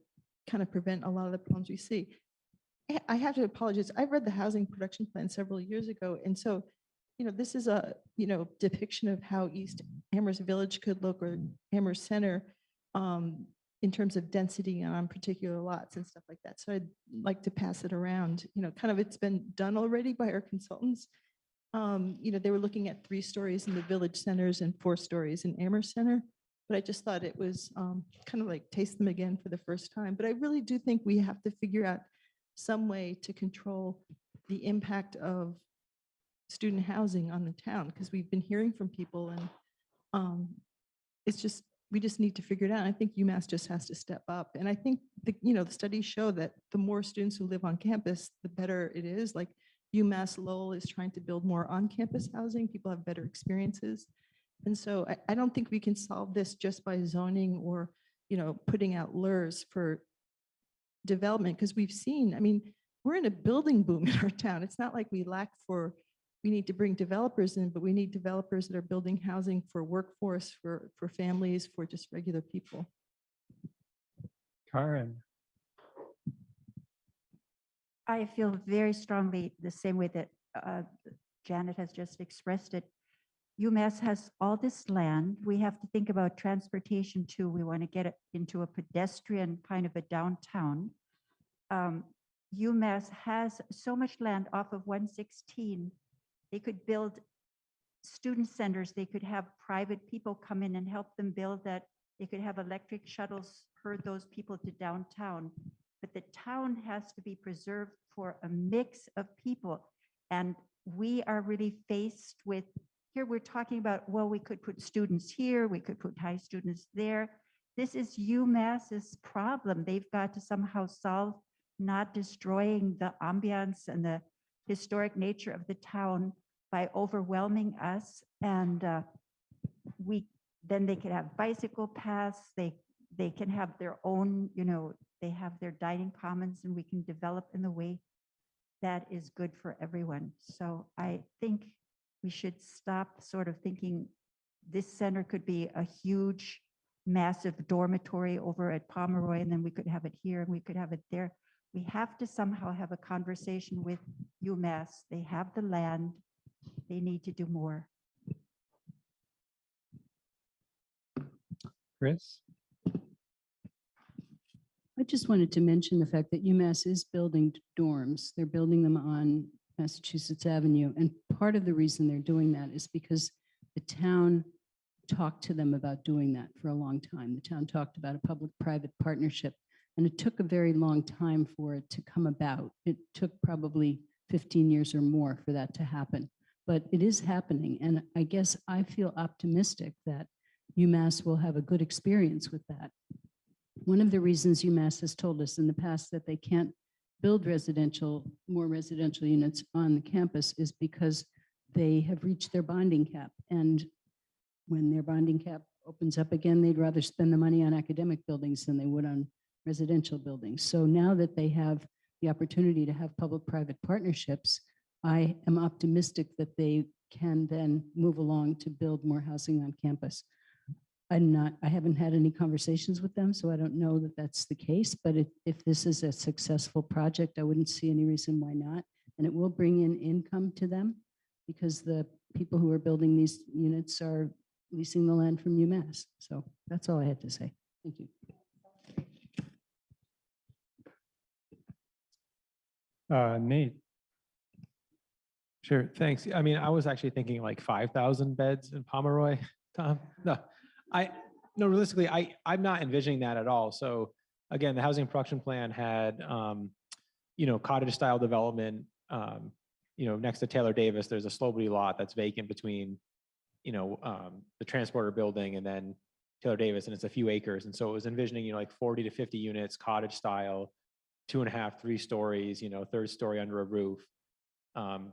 prevent a lot of the problems we see. I have to apologize. I read the housing production plan several years ago. And so, this is a, depiction of how East Amherst Village could look, or Amherst Center, in terms of density on particular lots and stuff like that. So I'd like to pass it around, it's been done already by our consultants. They were looking at 3 stories in the village centers and 4 stories in Amherst Center. But I just thought it was kind of like taste them again for the first time. But I really do think we have to figure out some way to control the impact of student housing on the town, because we've been hearing from people, and we just need to figure it out. I think UMass just has to step up. And I think the studies show that the more students who live on campus, the better it is. Like UMass Lowell is trying to build more on-campus housing. People have better experiences. And so I don't think we can solve this just by zoning or, putting out lures for development, because we've seen, we're in a building boom in our town. It's not like we need to bring developers in, but we need developers that are building housing for workforce, for families, for just regular people. Karen. I feel very strongly the same way that Janet has just expressed it. UMass has all this land. We have to think about transportation too. We want to get it into a pedestrian kind of a downtown. UMass has so much land off of 116. They could build student centers. They could have private people come in and help them build that. They could have electric shuttles, herd those people to downtown. But the town has to be preserved for a mix of people. And we are really faced with, here we're talking about, well, we could put students here, we could put high students there. This is UMass's problem. They've got to somehow solve not destroying the ambiance and the historic nature of the town by overwhelming us. And then they could have bicycle paths. They can have their own, they have their dining commons, and we can develop in the way that is good for everyone. So I think we should stop sort of thinking this center could be a huge, massive dormitory over at Pomeroy, and then we could have it here and we could have it there. We have to somehow have a conversation with UMass. They have the land. They need to do more. Chris? I just wanted to mention the fact that UMass is building dorms. They're building them on Massachusetts Avenue. And part of the reason they're doing that is because the town talked to them about doing that for a long time. The town talked about a public-private partnership, and it took a very long time for it to come about. It took probably 15 years or more for that to happen, but it is happening. And I guess I feel optimistic that UMass will have a good experience with that. One of the reasons UMass has told us in the past that they can't build more residential units on the campus is because they have reached their bonding cap. And when their bonding cap opens up again, they'd rather spend the money on academic buildings than they would on residential buildings. So now that they have the opportunity to have public-private partnerships, I am optimistic that they can then move along to build more housing on campus. I haven't had any conversations with them, so I don't know that that's the case, but if this is a successful project, I wouldn't see any reason why not. And it will bring in income to them because the people who are building these units are leasing the land from UMass. So that's all I had to say. Thank you. Nate, Sure, thanks. I mean, I was actually thinking like 5,000 beds in Pomeroy, Tom. No, realistically, I'm not envisioning that at all. So again, the housing production plan had, cottage style development, next to Taylor Davis, there's a Slobody lot that's vacant between, the transporter building and then Taylor Davis, and it's a few acres. And so it was envisioning, like 40 to 50 units, cottage style, 2.5, 3 stories, third story under a roof. And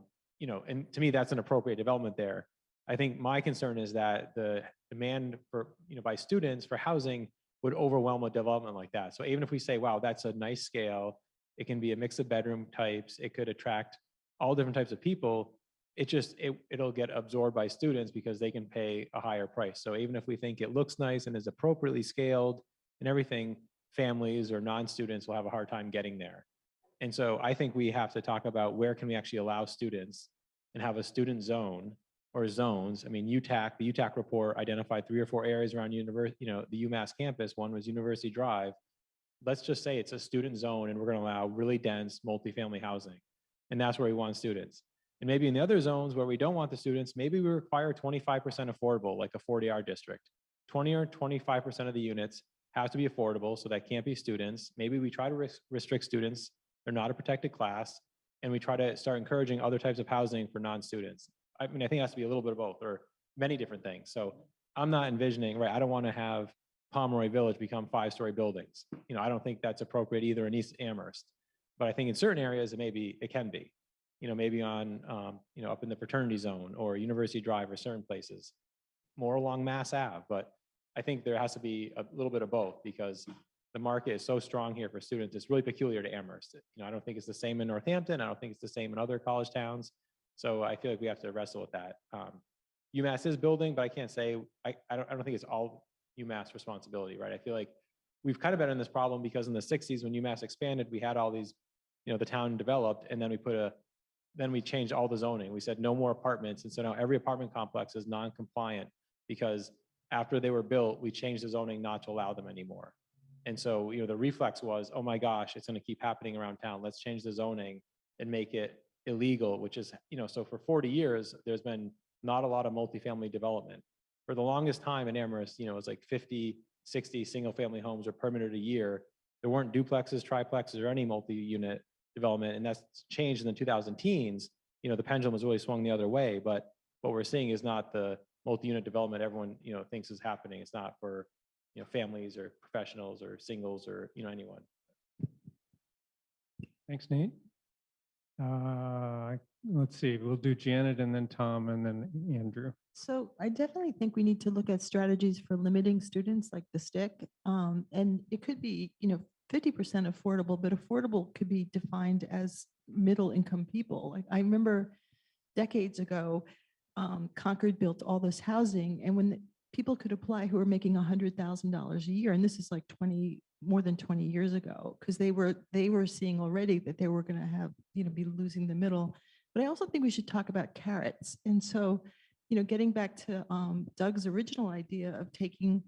to me, that's an appropriate development there. I think my concern is that the demand for, by students for housing would overwhelm a development like that. So even if we say, wow, that's a nice scale, it can be a mix of bedroom types, it could attract all different types of people, it'll get absorbed by students because they can pay a higher price. So even if we think it looks nice and is appropriately scaled and everything, families or non-students will have a hard time getting there. And so I think we have to talk about where can we actually allow students and have a student zone or zones. I mean, the UTAC report identified 3 or 4 areas around the UMass campus. One was University Drive. Let's just say it's a student zone and we're going to allow really dense multifamily housing. And that's where we want students. And maybe in the other zones where we don't want the students, maybe we require 25% affordable, like a 40R district. 20 or 25% of the units have to be affordable, so that can't be students. Maybe we try to restrict students. They're not a protected class. And we try to start encouraging other types of housing for non-students. I mean, I think it has to be a little bit of both or many different things. So I'm not envisioning, right, I don't want to have Pomeroy Village become 5-story buildings. I don't think that's appropriate either in East Amherst. But I think in certain areas, it can be, maybe on, up in the fraternity zone or University Drive or certain places, more along Mass Ave. But I think there has to be a little bit of both because the market is so strong here for students. It's really peculiar to Amherst. I don't think it's the same in Northampton. I don't think it's the same in other college towns. So I feel like we have to wrestle with that. UMass is building, but I can't say, I don't think it's all UMass responsibility, right? I feel like we've kind of been in this problem because in the 60s when UMass expanded, we had all these, the town developed, and then we changed all the zoning. We said no more apartments. And so now every apartment complex is non-compliant because after they were built, we changed the zoning not to allow them anymore. And so, the reflex was, oh my gosh, it's going to keep happening around town. Let's change the zoning and make it illegal, which is, so for 40 years, there's been not a lot of multifamily development. For the longest time in Amherst, it was like 50, 60 single family homes were permitted a year. There weren't duplexes, triplexes, or any multi-unit development. And that's changed in the 2010s. The pendulum has really swung the other way. But what we're seeing is not the multi-unit development everyone, thinks is happening. It's not for, families or professionals or singles or, anyone. thanks, Nate. Let's see, we'll do Janet and then Tom and then Andrew. So I definitely think we need to look at strategies for limiting students like the stick. And it could be, 50% affordable, but affordable could be defined as middle income people. Like I remember decades ago, Concord built all this housing, and when people could apply who were making $100,000 a year, and this is like more than 20 years ago, because they were seeing already that they were going to have, be losing the middle. But I also think we should talk about carrots. And so, getting back to Doug's original idea of taking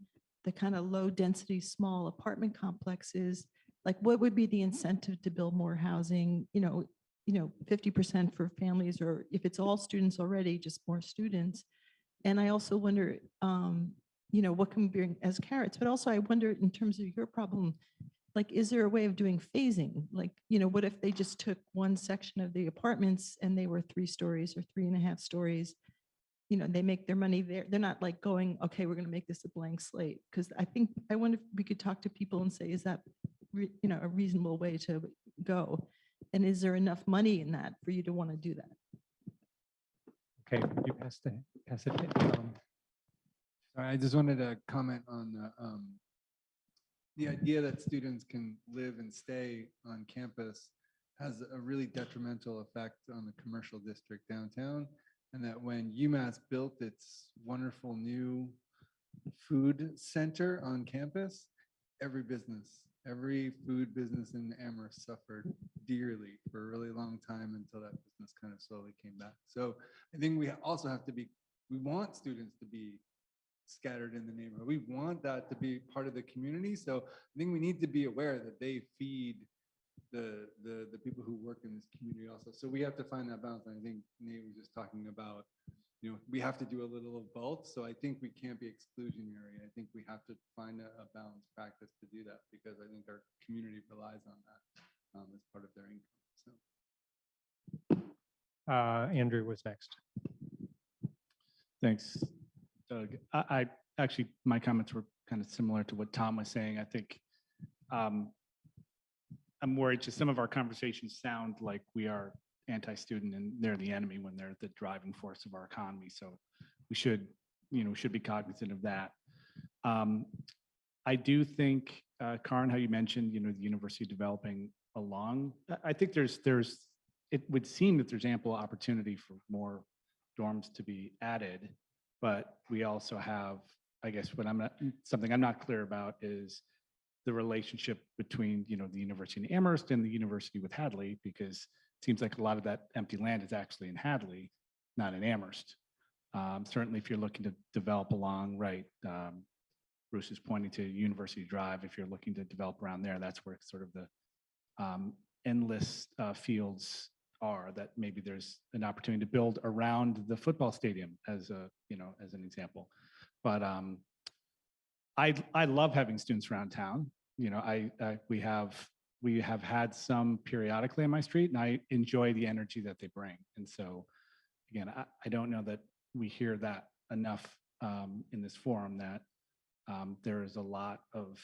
the kind of low density, small apartment complexes, like what would be the incentive to build more housing? 50% for families, or if it's all students already, just more students. And I also wonder, what can we bring as carrots? But also I wonder in terms of your problem, like, is there a way of doing phasing? Like, what if they just took one section of the apartments and they were 3 stories or 3.5 stories? They make their money there. They're not like going, okay, we're going to make this a blank slate. Because I wonder if we could talk to people and say, is that, a reasonable way to go? And is there enough money in that for you to want to do that? Okay, would you pass it to, Sorry, I just wanted to comment on the idea that students can live and stay on campus has a really detrimental effect on the commercial district downtown. And that when UMass built its wonderful new food center on campus, every food business in Amherst suffered dearly for a really long time until that business kind of slowly came back. So I think we also have to we want students to be scattered in the neighborhood. We want that to be part of the community. So I think we need to be aware that they feed the people who work in this community also. So we have to find that balance. And I think Nate was just talking about, we have to do a little of both. So I think we can't be exclusionary. I think we have to find a balanced practice to do that, because I think our community relies on that as part of their income. So. Andrew was next. Thanks, Doug. I actually, my comments were kind of similar to what Tom was saying. I think I'm worried just some of our conversations sound like we are anti-student and they're the enemy when they're the driving force of our economy. So we should be cognizant of that. I do think, Karin, how you mentioned, the university developing along. I think it would seem that there's ample opportunity for more dorms to be added, but we also have, I guess, something I'm not clear about is the relationship between, the University in Amherst and the University with Hadley, because it seems like a lot of that empty land is actually in Hadley, not in Amherst. Certainly, if you're looking to develop along, right, Bruce is pointing to University Drive. If you're looking to develop around there, that's where sort of the endless fields are, that maybe there's an opportunity to build around the football stadium as an example. But I love having students around town. We have had some periodically on my street, and I enjoy the energy that they bring. And so, again, I don't know that we hear that enough in this forum, that there is a lot of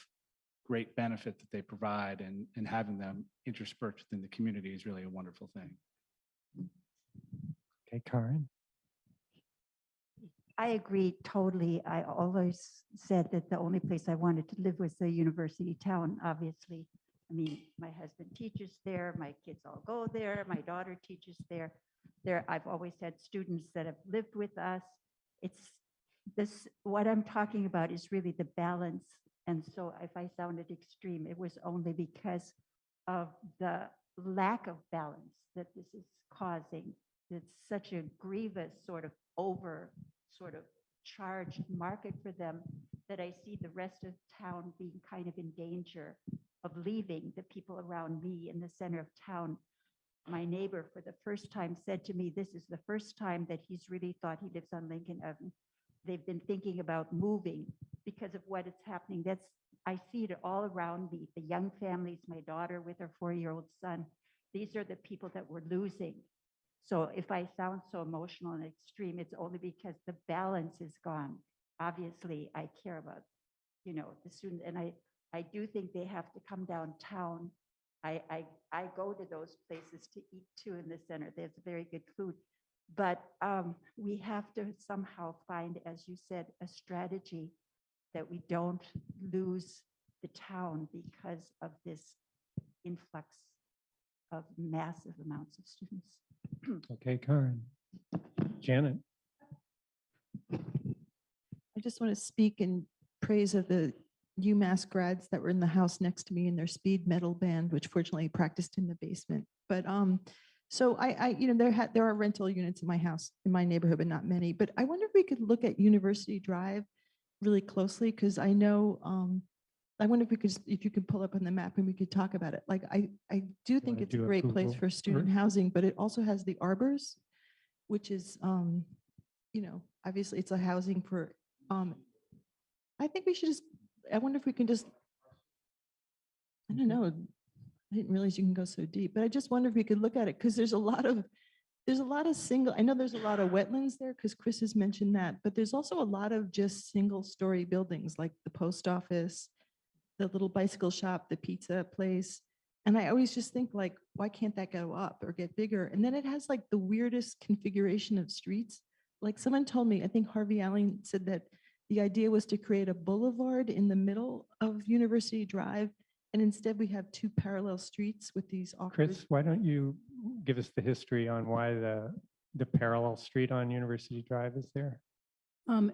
great benefit that they provide, and having them interspersed within the community is really a wonderful thing. Okay, Karin. I agree totally. I always said that the only place I wanted to live was the university town, obviously. I mean, my husband teaches there, my kids all go there, my daughter teaches there. I've always had students that have lived with us. What I'm talking about is really the balance. And so if I sounded extreme, it was only because of the lack of balance that this is causing. It's such a grievous sort of charged market for them, that I see the rest of town being kind of in danger of leaving. The people around me in the center of town, my neighbor for the first time said to me, this is the first time that he's really thought, he lives on Lincoln Avenue, they've been thinking about moving because of what is happening. I see it all around me. The young families, my daughter with her 4-year-old son, these are the people that we're losing. So if I sound so emotional and extreme, it's only because the balance is gone. Obviously, I care about, the student, and I do think they have to come downtown. I go to those places to eat too in the center. There's very good food, but we have to somehow find, as you said, a strategy that we don't lose the town because of this influx of massive amounts of students. Okay, Karin. Janet. I just want to speak in praise of the UMass grads that were in the house next to me in their speed metal band, which fortunately practiced in the basement. But so there are rental units in my house, in my neighborhood, but not many. But I wonder if we could look at University Drive really closely, because I know I wonder if we could, if you could pull up on the map and we could talk about it. Like, I do think wanna it's a do great place approval for student or- housing, but it also has the arbors, which is, obviously it's a housing for, I think we should just, I wonder if we can just, I don't know. I didn't realize you can go so deep, but I just wonder if we could look at it, because there's a lot of single, I know there's a lot of wetlands there, because Chris has mentioned that, but there's also a lot of just single-story buildings, like the post office, the little bicycle shop, the pizza place. And I always just think like, why can't that go up or get bigger? And then it has like the weirdest configuration of streets. Like someone told me, I think Harvey Allen said that the idea was to create a boulevard in the middle of University Drive. And instead we have two parallel streets with these awkward. Chris, why don't you give us the history on why the parallel street on University Drive is there?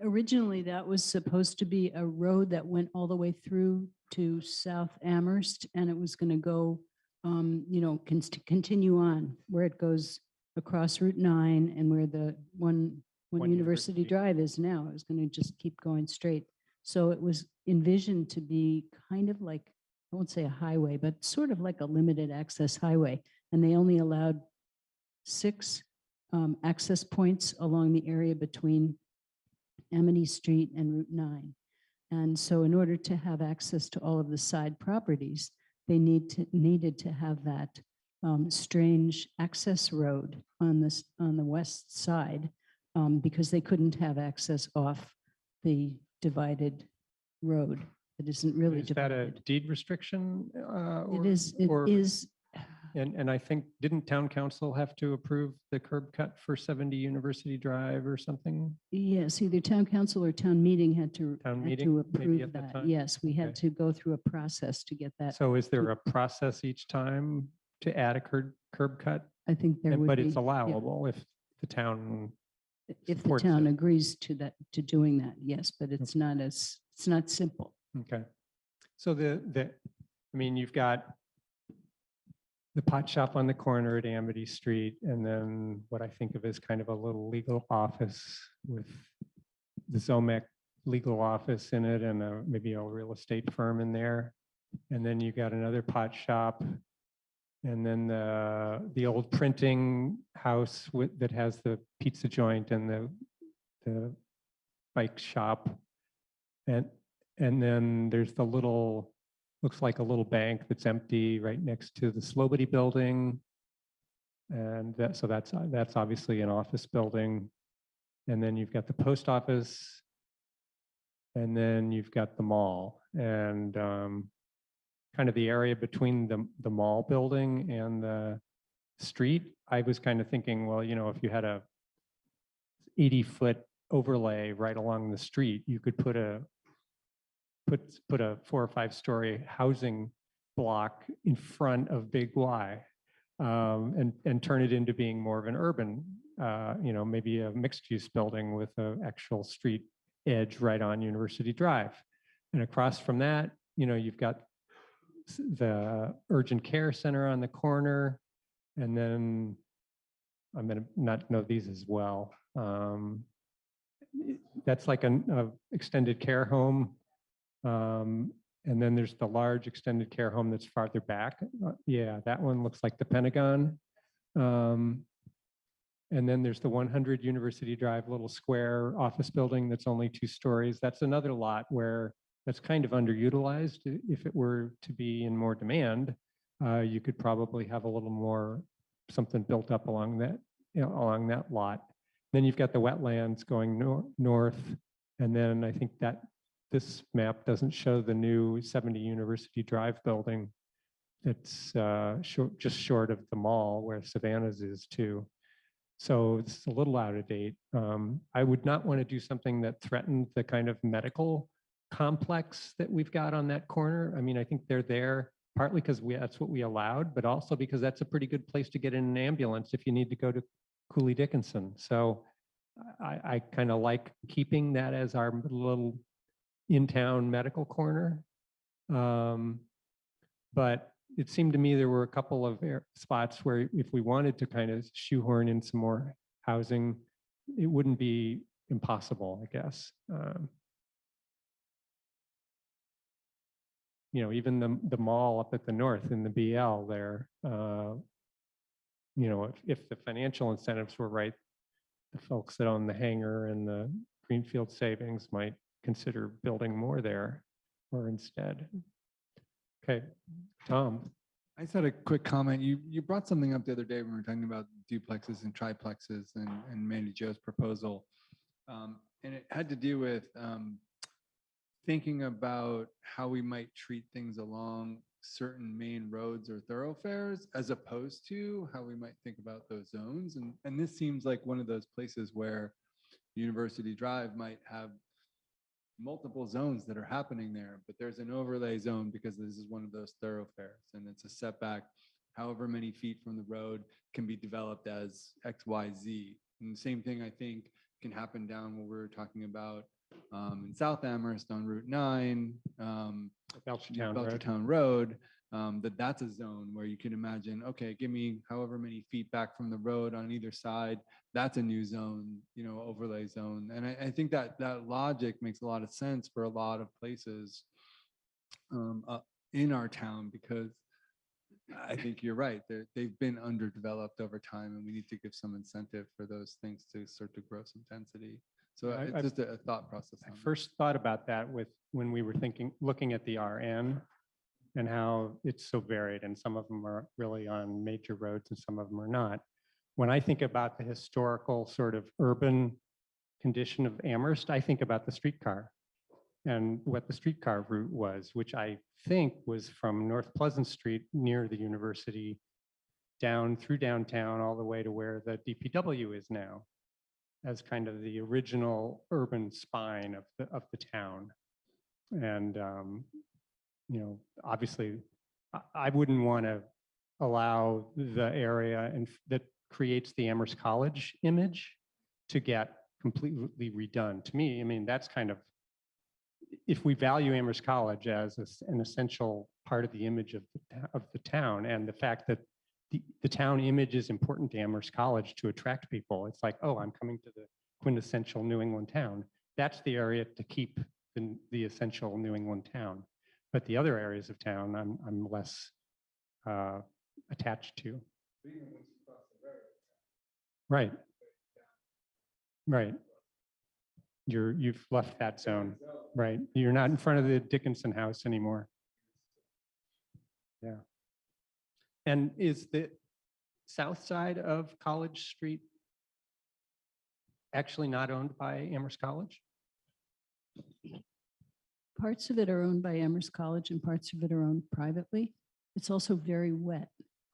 Originally, that was supposed to be a road that went all the way through to South Amherst, and it was going to go, continue on where it goes across Route 9 and where the one One University University. Drive is now. It was going to just keep going straight. So it was envisioned to be kind of like, I won't say a highway, but sort of like a limited access highway. And they only allowed 6 access points along the area between Amity Street and Route 9. And so in order to have access to all of the side properties, they needed to have that strange access road on the west side because they couldn't have access off the divided road that isn't really Is that a divided. deed restriction? It is, And I think, didn't town council have to approve the curb cut for 70 University Drive or something? yes, either town council or town meeting had to Town had meeting, to maybe approve at that that. time? Yes, we had Okay. to go through a process to get that. So is there a process each time to add a curb cut? I think there And- would But be. it's yeah. allowable if the town, If the supports town it. agrees to that, to doing that, yes, but it's not simple. okay. So I mean, you've got the pot shop on the corner at Amity Street, and then what I think of as kind of a little legal office with the Zomac legal office in it and maybe a real estate firm in there. And then you got another pot shop. And then the old printing house that has the pizza joint and the bike shop. And then there's the little, looks like a little bank that's empty right next to the Slobody building. And so that's obviously an office building. And then you've got the post office. And then you've got the mall. And kind of the area between the mall building and the street, I was kind of thinking, well, if you had a 80-foot overlay right along the street, you could put a 4 or 5 story housing block in front of Big Y and turn it into being more of an urban, maybe a mixed use building with an actual street edge right on University Drive. And across from that, you've got the urgent care center on the corner. And then I'm going to not know these as well. That's like an extended care home. And then there's the large extended care home that's farther back. Yeah, that one looks like the Pentagon. And then there's the 100 University Drive little square office building that's only 2 stories. That's another lot where that's kind of underutilized. If it were to be in more demand, you could probably have a little more something built up along that lot. Then you've got the wetlands going north. And then I think that this map doesn't show the new 70 University Drive building. It's just short of the mall where Savannah's is too. So it's a little out of date. I would not want to do something that threatened the kind of medical complex that we've got on that corner. I mean, I think they're there partly because that's what we allowed, but also because that's a pretty good place to get in an ambulance if you need to go to Cooley Dickinson. So I kind of like keeping that as our little in-town medical corner. But it seemed to me there were a couple of spots where if we wanted to kind of shoehorn in some more housing, it wouldn't be impossible, I guess. even the mall up at the north in the BL there, if the financial incentives were right, the folks that own the hangar and the Greenfield Savings might consider building more there or instead. Okay, Tom. I just had a quick comment. You brought something up the other day when we were talking about duplexes and triplexes and Mandy Joe's proposal. And it had to do with thinking about how we might treat things along certain main roads or thoroughfares as opposed to how we might think about those zones. And this seems like one of those places where University Drive might have multiple zones that are happening there, but there's an overlay zone because this is one of those thoroughfares and it's a setback however many feet from the road can be developed as XYZ. And the same thing I think can happen down what we were talking about in South Amherst on Route 9, Belchertown Road, that's a zone where you can imagine, okay, give me however many feet back from the road on either side. That's a new zone, overlay zone. And I think that logic makes a lot of sense for a lot of places in our town, because I think you're right. They've been underdeveloped over time, and we need to give some incentive for those things to start to grow some density. So it's just a thought process. I first thought about that when we were looking at the RN and how it's so varied, and some of them are really on major roads and some of them are not. When I think about the historical sort of urban condition of Amherst, I think about the streetcar and what the streetcar route was, which I think was from North Pleasant Street near the university down through downtown all the way to where the DPW is now, as kind of the original urban spine of the town. And obviously, I wouldn't want to allow the area that creates the Amherst College image to get completely redone. To me, I mean, that's kind of, if we value Amherst College as an essential part of the image of the town, and the fact that the town image is important to Amherst College to attract people. It's like, oh, I'm coming to the quintessential New England town. That's the area to keep the essential New England town. But the other areas of town, I'm less attached to. Right. Right. You've left that zone. Right. You're not in front of the Dickinson house anymore. Yeah. And is the south side of College Street actually not owned by Amherst College? Parts of it are owned by Amherst College and parts of it are owned privately. It's also very wet,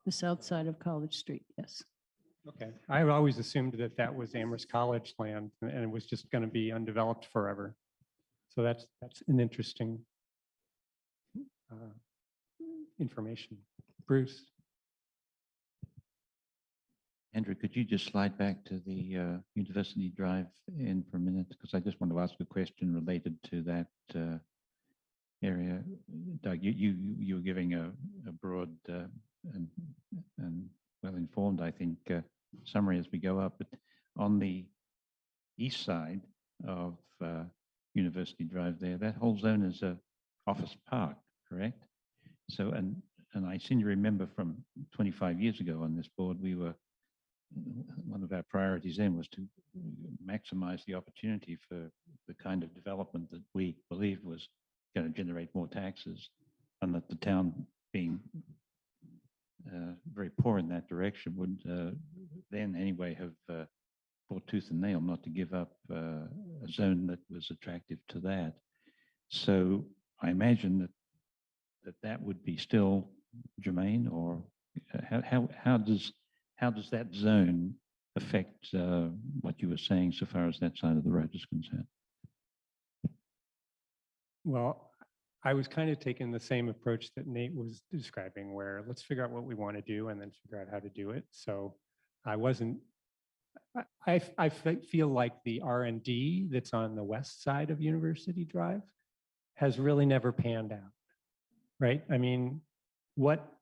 the south side of College Street, yes. Okay, I always assumed that was Amherst College land and it was just going to be undeveloped forever. So that's an interesting information. Bruce? Andrew, could you just slide back to the University Drive in for a minute? Because I just want to ask a question related to that area. Doug, you were giving a broad and well-informed, I think, summary as we go up. But on the east side of University Drive there, that whole zone is a office park, correct? So, and I seem to remember from 25 years ago on this board, one of our priorities then was to maximize the opportunity for the kind of development that we believed was going to generate more taxes, and that the town, being very poor in that direction, would then anyway have fought tooth and nail not to give up a zone that was attractive to that. So I imagine that would be still germane, or how does that zone affect what you were saying so far as that side of the road is concerned? Well, I was kind of taking the same approach that Nate was describing, where let's figure out what we want to do and then figure out how to do it. So I feel like the R&D that's on the west side of University Drive has really never panned out, right? I mean, what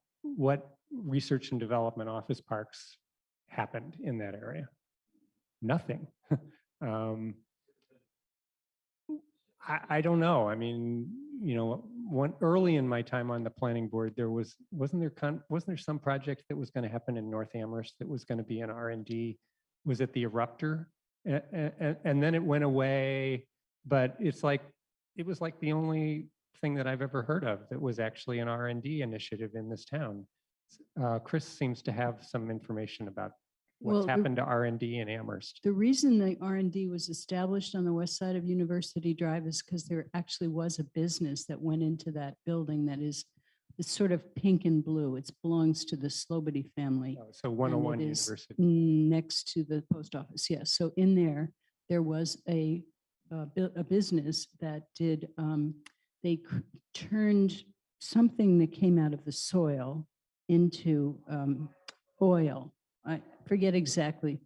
research and development office parks happened in that area? Nothing. I don't know. I mean, early in my time on the planning board, wasn't there some project that was going to happen in North Amherst that was going to be an R&D? Was it the eruptor? And then it went away, but it was like the only thing that I've ever heard of that was actually an R&D initiative in this town. Chris seems to have some information about what's Well, happened to R&D in Amherst. The reason the R&D was established on the west side of University Drive is because there actually was a business that went into that building that is, it's sort of pink and blue. It belongs to the Slobody family. So and 101 it is University. next to the post office, yes. So in there was a business that did, they turned something that came out of the soil into oil. I forget exactly.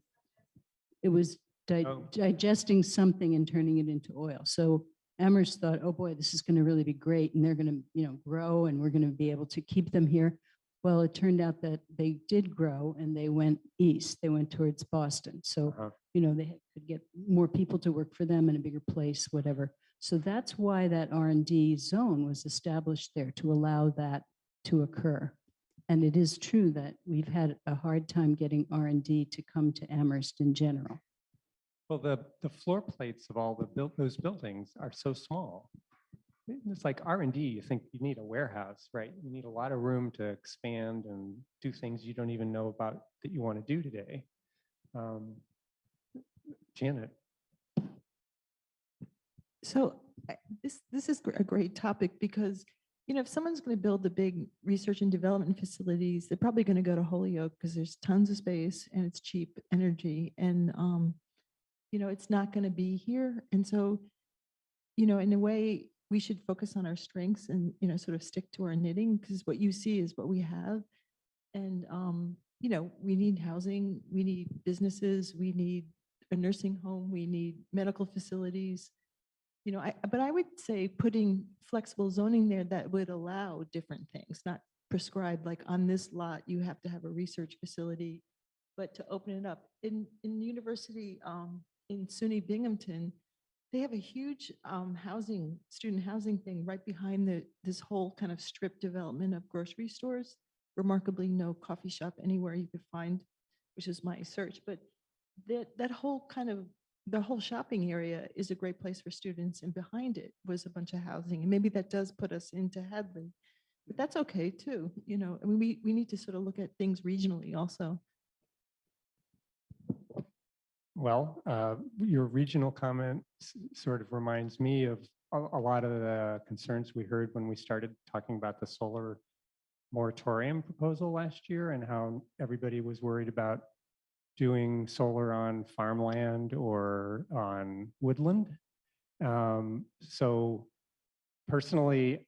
It was Oh. digesting something and turning it into oil. So Amherst thought, oh boy, this is going to really be great. And they're going to, grow and we're going to be able to keep them here. Well, it turned out that they did grow and they went east. They went towards Boston. So, Uh-huh. They could get more people to work for them in a bigger place, whatever. So that's why that R&D zone was established there, to allow that to occur. And it is true that we've had a hard time getting R&D to come to Amherst in general. Well, the floor plates of all those buildings are so small. It's like R&D, you think you need a warehouse, right? You need a lot of room to expand and do things you don't even know about that you want to do today. Janet. So this is a great topic because, if someone's going to build the big research and development facilities, they're probably going to go to Holyoke because there's tons of space and it's cheap energy, and it's not going to be here. And so, in a way, we should focus on our strengths and sort of stick to our knitting, because what you see is what we have. And we need housing, we need businesses, we need a nursing home, we need medical facilities. But I would say putting flexible zoning there that would allow different things, not prescribed, like on this lot, you have to have a research facility, but to open it up. In university, in SUNY Binghamton, they have a huge student housing thing right behind this whole kind of strip development of grocery stores. Remarkably, no coffee shop anywhere you could find, which is my search. But that whole the whole shopping area is a great place for students, and behind it was a bunch of housing. And maybe that does put us into Hadley, but that's okay too. I mean, we need to sort of look at things regionally also. Well, your regional comment sort of reminds me of a lot of the concerns we heard when we started talking about the solar moratorium proposal last year, and how everybody was worried about doing solar on farmland or on woodland. So personally,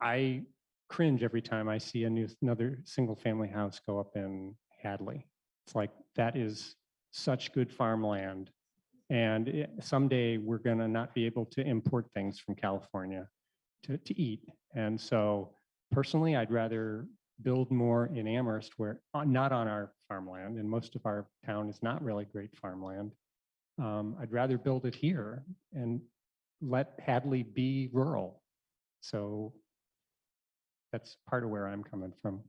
I cringe every time I see another single family house go up in Hadley. It's like, that is such good farmland. And someday we're gonna not be able to import things from California to eat. And so personally, I'd rather build more in Amherst, where not on our farmland, and most of our town is not really great farmland. I'd rather build it here and let Hadley be rural. So that's part of where I'm coming from.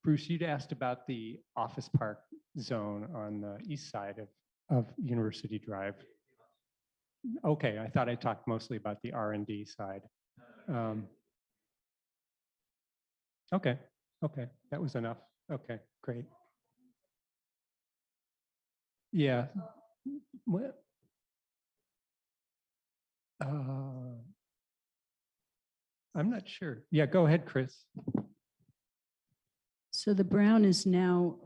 Bruce, you'd asked about the office park zone on the east side of University Drive. Okay, I thought I talked mostly about the R&D side. Okay, that was enough. Okay, great. Yeah. Well, I'm not sure. Yeah, go ahead, Chris. So the Brown is now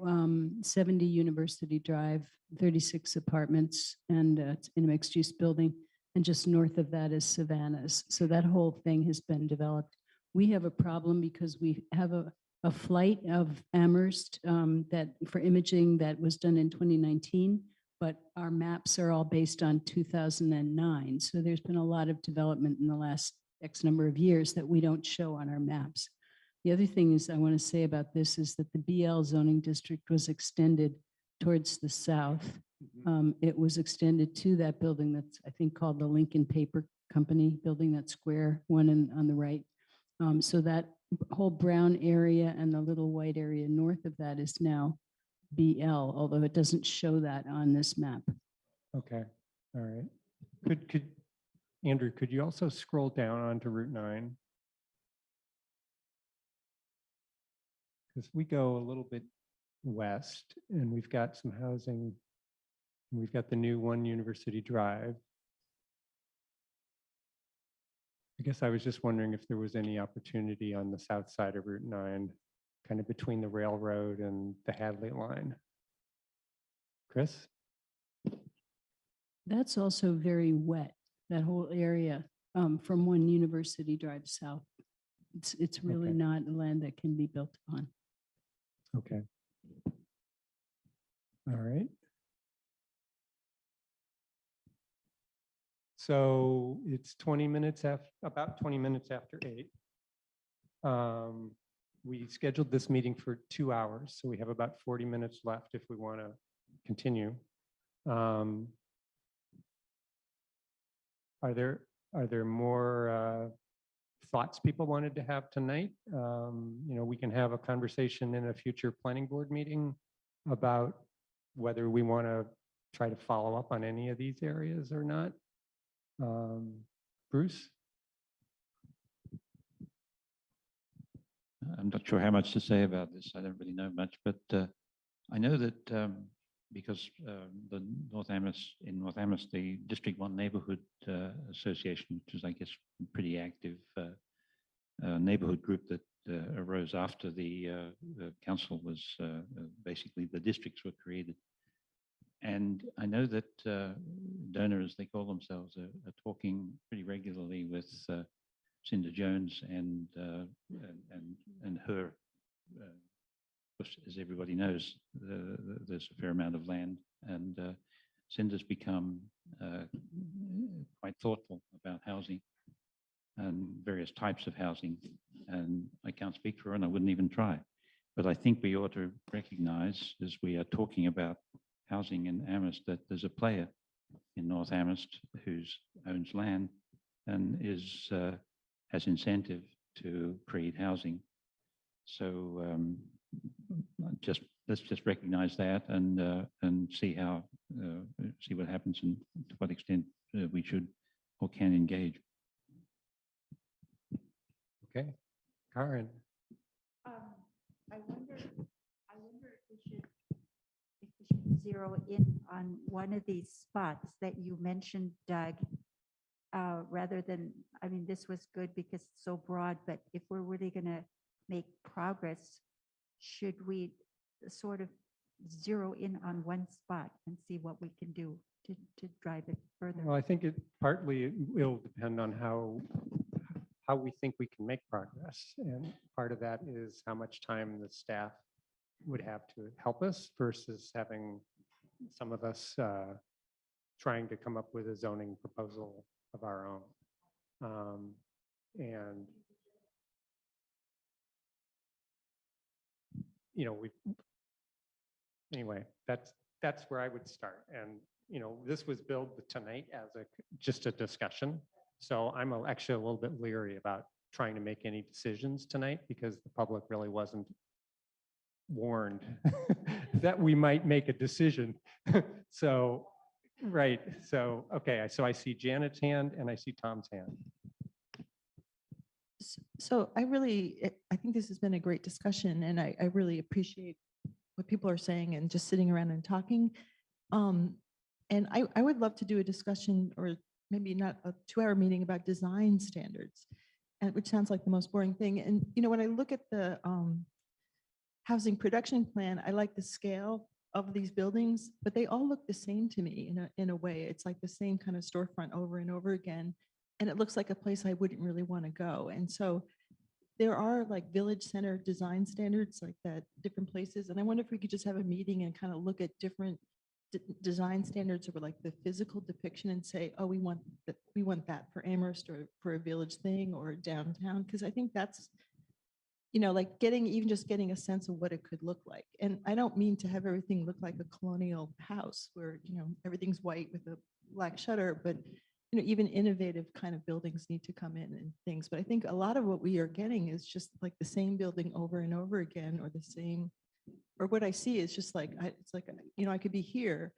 70 University Drive, 36 apartments, and it's in a mixed-use building. And just north of that is Savannah's. So that whole thing has been developed. We have a problem because we have a flight of Amherst that for imaging that was done in 2019, but our maps are all based on 2009. So there's been a lot of development in the last X number of years that we don't show on our maps. The other thing is I want to say about this is that the BL zoning district was extended towards the south. It was extended to that building that's, I think, called the Lincoln Paper company building, that square one on the right. So that whole brown area and the little white area north of that is now BL, although it doesn't show that on this map. Okay, all right. Andrew, could you also scroll down onto Route 9? Because we go a little bit west and we've got some housing. We've got the new One University Drive. I guess I was just wondering if there was any opportunity on the south side of Route 9, kind of between the railroad and the Hadley line. Chris? That's also very wet, that whole area from One University Drive south. It's really Okay. not land that can be built upon. Okay. All right. So it's 20 minutes after, about 20 minutes after 8. We scheduled this meeting for 2 hours, so we have about 40 minutes left if we want to continue. Are there more thoughts people wanted to have tonight? We can have a conversation in a future planning board meeting about whether we want to try to follow up on any of these areas or not. Bruce? I'm not sure how much to say about this. I don't really know much, but I know that because the North Amherst, the District 1 Neighborhood Association, which is, I guess, a pretty active neighborhood group that arose after the council was basically the districts were created. And I know that donors, they call themselves, are talking pretty regularly with Cinda Jones and her, as everybody knows, there's a fair amount of land, and Cinda's become quite thoughtful about housing and various types of housing. And I can't speak for her, and I wouldn't even try. But I think we ought to recognize, as we are talking about housing in Amherst, that there's a player in North Amherst who owns land and has incentive to create housing. So let's just recognize that and see what happens and to what extent we should or can engage. Okay, Karen. I wonder if we should zero in on one of these spots that you mentioned, Doug, rather than, I mean, this was good because it's so broad, but if we're really going to make progress, should we sort of zero in on one spot and see what we can do to drive it further? Well, I think it partly will depend on how we think we can make progress. And part of that is how much time the staff would have to help us versus having some of us trying to come up with a zoning proposal of our own. And anyway, that's where I would start. And this was billed tonight as just a discussion. So I'm actually a little bit leery about trying to make any decisions tonight because the public really wasn't warned that we might make a decision. So, right. So, okay. So I see Janet's hand and I see Tom's hand. So I think this has been a great discussion, and I really appreciate what people are saying and just sitting around and talking. And I would love to do a discussion, or maybe not a 2-hour meeting, about design standards, which sounds like the most boring thing. And when I look at the housing production plan, I like the scale of these buildings, but they all look the same to me in a way. It's like the same kind of storefront over and over again. And it looks like a place I wouldn't really want to go. And so there are like village center design standards like that, different places. And I wonder if we could just have a meeting and kind of look at different design standards over like the physical depiction and say, oh, we want that for Amherst or for a village thing or downtown. Because I think that's, like getting a sense of what it could look like. And I don't mean to have everything look like a colonial house where, everything's white with a black shutter, but even innovative kind of buildings need to come in and things. But I think a lot of what we are getting is just like the same building over and over again, or the same, or what I see is just like, it's like, I could be here.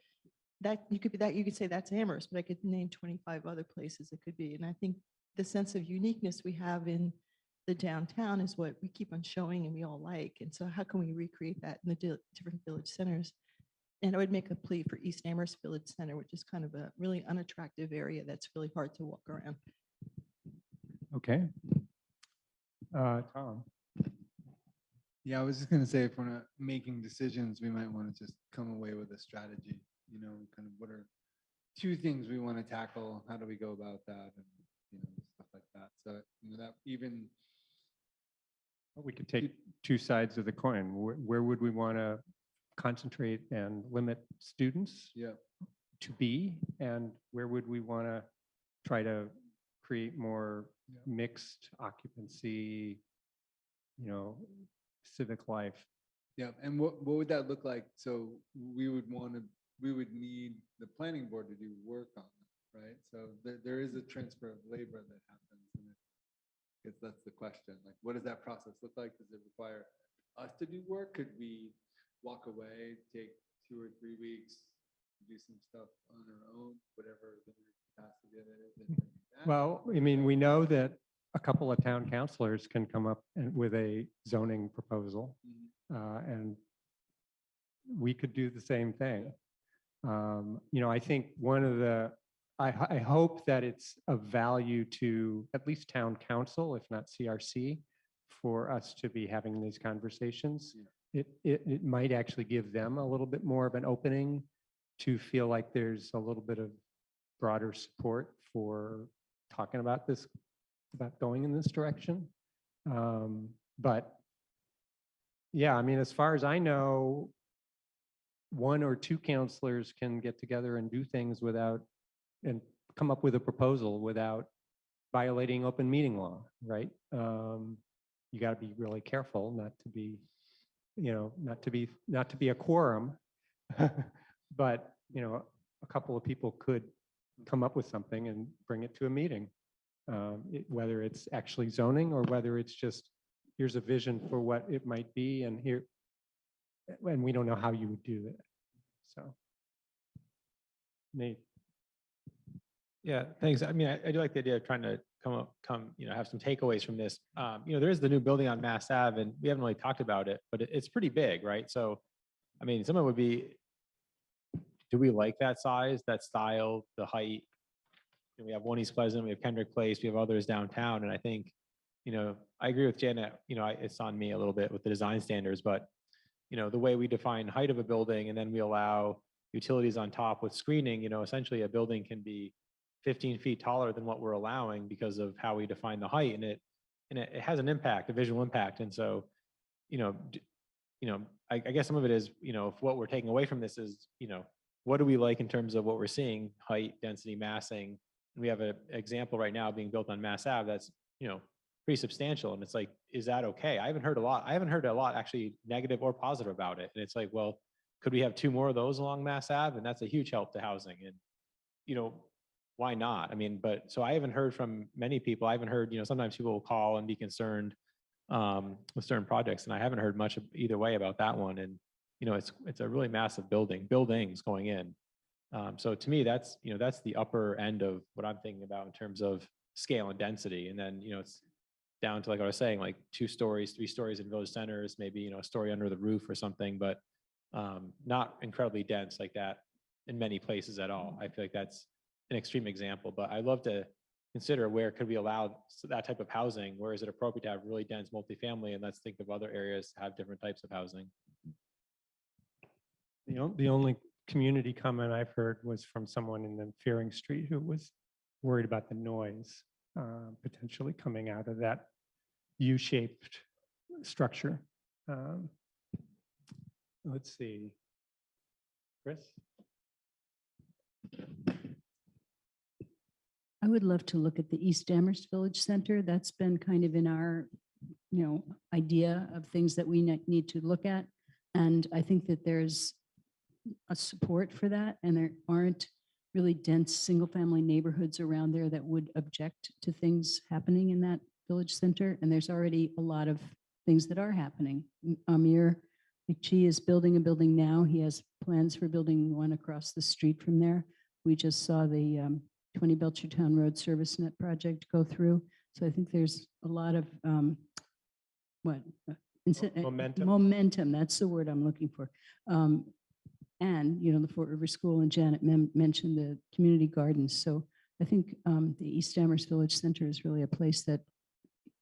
That you could be that, you could say that's Amherst, but I could name 25 other places it could be. And I think the sense of uniqueness we have in the downtown is what we keep on showing and we all like. And so how can we recreate that in the different village centers? And I would make a plea for East Amherst Village Center, which is kind of a really unattractive area that's really hard to walk around. Okay. Tom, Yeah, I was just gonna say, if we're not making decisions, we might want to just come away with a strategy, kind of what are 2 things we want to tackle, how do we go about that, and, stuff like that. So, that even, we could take 2 sides of the coin. Where would we want to concentrate and limit students yeah, to be? And where would we want to try to create more Yeah. mixed occupancy, civic life? yeah. And what would that look like? So we would need the planning board to do work on that, right? So there is a transfer of labor that happens. And I guess that's the question. Like, what does that process look like? Does it require us to do work? Could we walk away, take 2 or 3 weeks, do some stuff on our own, whatever the capacity of it is? And bring it back? Well, I mean, we know that a couple of town councilors can come up with a zoning proposal, Mhm. and we could do the same thing. I think one of I hope that it's of value to at least town council, if not CRC, for us to be having these conversations. It might actually give them a little bit more of an opening to feel like there's a little bit of broader support for talking about this, about going in this direction. But yeah, I mean, as far as I know, 1 or 2 counselors can get together and do things and come up with a proposal without violating open meeting law, right? You got to be really careful not to be, not to be a quorum. But, a couple of people could come up with something and bring it to a meeting. Whether it's actually zoning or whether it's just, here's a vision for what it might be, and we don't know how you would do it. So, Nate. Yeah, thanks. I mean, I do like the idea of trying to have some takeaways from this. There is the new building on Mass Ave, and we haven't really talked about it, but it's pretty big, right? So, I mean, someone would be, do we like that size, that style, the height? We have one East Pleasant, we have Kendrick Place, we have others downtown, and I think, I agree with Janet. It's on me a little bit with the design standards, but the way we define height of a building, and then we allow utilities on top with screening, essentially a building can be 15 feet taller than what we're allowing because of how we define the height, and it has an impact, a visual impact. And so, I guess some of it is, if what we're taking away from this is, what do we like in terms of what we're seeing, height, density, massing. And we have an example right now being built on Mass Ave that's, pretty substantial. And it's like, is that okay? I haven't heard a lot actually negative or positive about it. And it's like, well, could we have 2 more of those along Mass Ave? And that's a huge help to housing. And, why not? I mean, so I haven't heard from many people. I haven't heard, sometimes people will call and be concerned with certain projects. And I haven't heard much either way about that one. And, it's a really massive buildings going in. So to me, that's the upper end of what I'm thinking about in terms of scale and density. And then, it's down to, like I was saying, like 2 stories, 3 stories in village centers, maybe, a story under the roof or something, but not incredibly dense like that in many places at all. I feel like that's an extreme example, but I'd love to consider where could we allow that type of housing? Where is it appropriate to have really dense multifamily? And let's think of other areas to have different types of housing. The only community comment I've heard was from someone in the Fearing Street who was worried about the noise potentially coming out of that U-shaped structure. Let's see. Chris? I would love to look at the East Amherst Village Center. That's been kind of in our, idea of things that we need to look at. And I think that there's a support for that, and there aren't really dense, single-family neighborhoods around there that would object to things happening in that village center. And there's already a lot of things that are happening. Amir McGee is building a building now. He has plans for building one across the street from there. We just saw the 20 Belchertown Road Service Net project go through. So I think there's a lot of, what? Momentum. Momentum, that's the word I'm looking for. And, the Fort River School, and Janet mentioned the community gardens. So I think the East Amherst Village Center is really a place that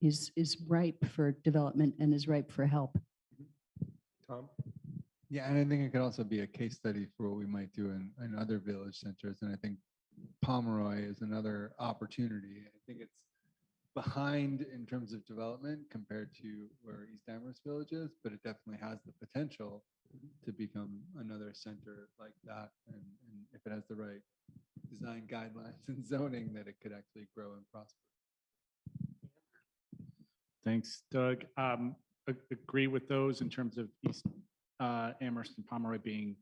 is ripe for development and is ripe for help. Tom? Yeah, and I think it could also be a case study for what we might do in other village centers. And I think Pomeroy is another opportunity. I think it's behind in terms of development compared to where East Amherst Village is, but it definitely has the potential to become another center like that. And if it has the right design guidelines and zoning, that it could actually grow and prosper. Thanks, Doug. Agree with those in terms of East Amherst and Pomeroy being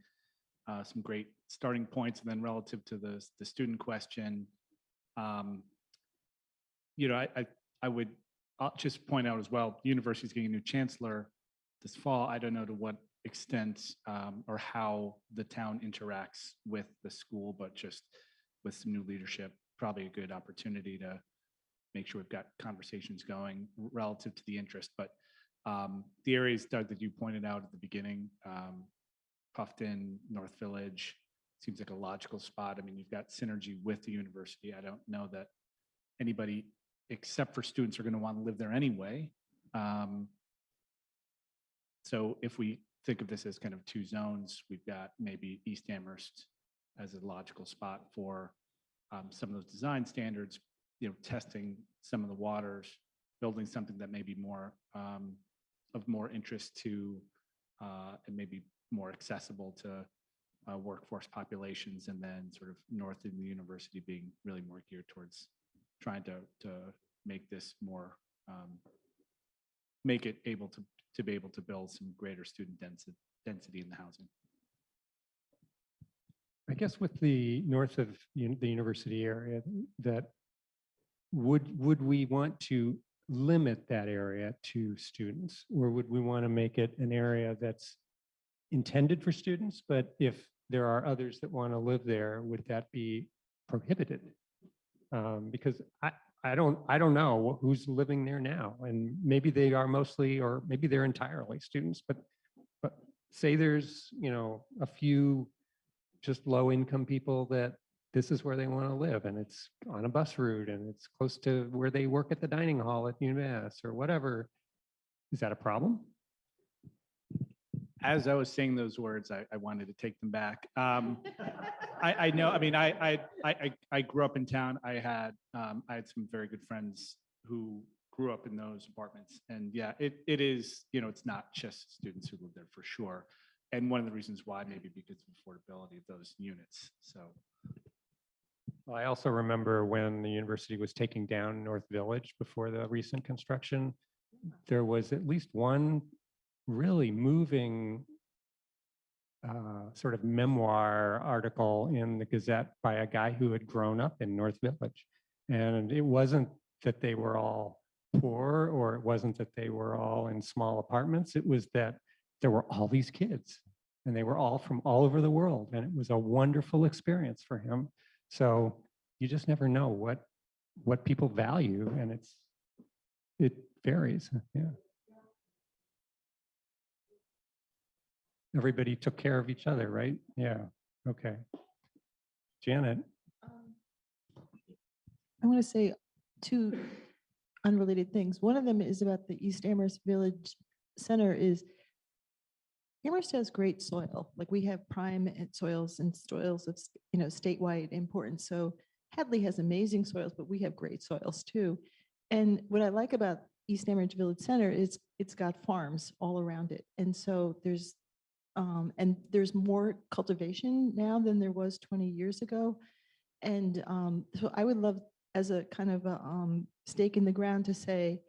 some great starting points. And then relative to the student question, I would just point out as well, the university is getting a new chancellor this fall. I don't know to what extent or how the town interacts with the school, but just with some new leadership, probably a good opportunity to make sure we've got conversations going relative to the interest. But the areas, Doug, that you pointed out at the beginning, Puffton, North Village, seems like a logical spot. I mean, you've got synergy with the university. I don't know that anybody except for students are going to want to live there anyway. So if we think of this as kind of two zones, we've got maybe East Amherst as a logical spot for some of those design standards, testing some of the waters, building something that may be more of more interest to and maybe more accessible to workforce populations, and then sort of north in the university being really more geared towards trying to make this more, make it able to be able to build some greater student density in the housing. I guess with the north of the university area, that would we want to limit that area to students, or would we want to make it an area that's intended for students? But if there are others that want to live there, would that be prohibited? Because I don't know who's living there now, and maybe they are mostly, or maybe they're entirely students, but say there's, a few just low income people that this is where they want to live, and it's on a bus route, and it's close to where they work at the dining hall at UMass or whatever. Is that a problem? As I was saying those words, I wanted to take them back. I know, I mean, I grew up in town. I had some very good friends who grew up in those apartments. And yeah, it is, it's not just students who live there for sure. And one of the reasons why, maybe because of affordability of those units. So. Well, I also remember when the university was taking down North Village before the recent construction, there was at least one really moving sort of memoir article in the Gazette by a guy who had grown up in North Village. And it wasn't that they were all poor, or it wasn't that they were all in small apartments. It was that there were all these kids, and they were all from all over the world. And it was a wonderful experience for him. So you just never know what people value, and it varies. Yeah. Everybody took care of each other, right? Yeah. Okay. Janet. I want to say two unrelated things. One of them is about the East Amherst Village Center. Is Amherst has great soil. Like, we have prime soils and soils of statewide importance. So Hadley has amazing soils, but we have great soils too. And what I like about East Amherst Village Center is it's got farms all around it, and so there's more cultivation now than there was 20 years ago. And so I would love, as a kind of a stake in the ground, to say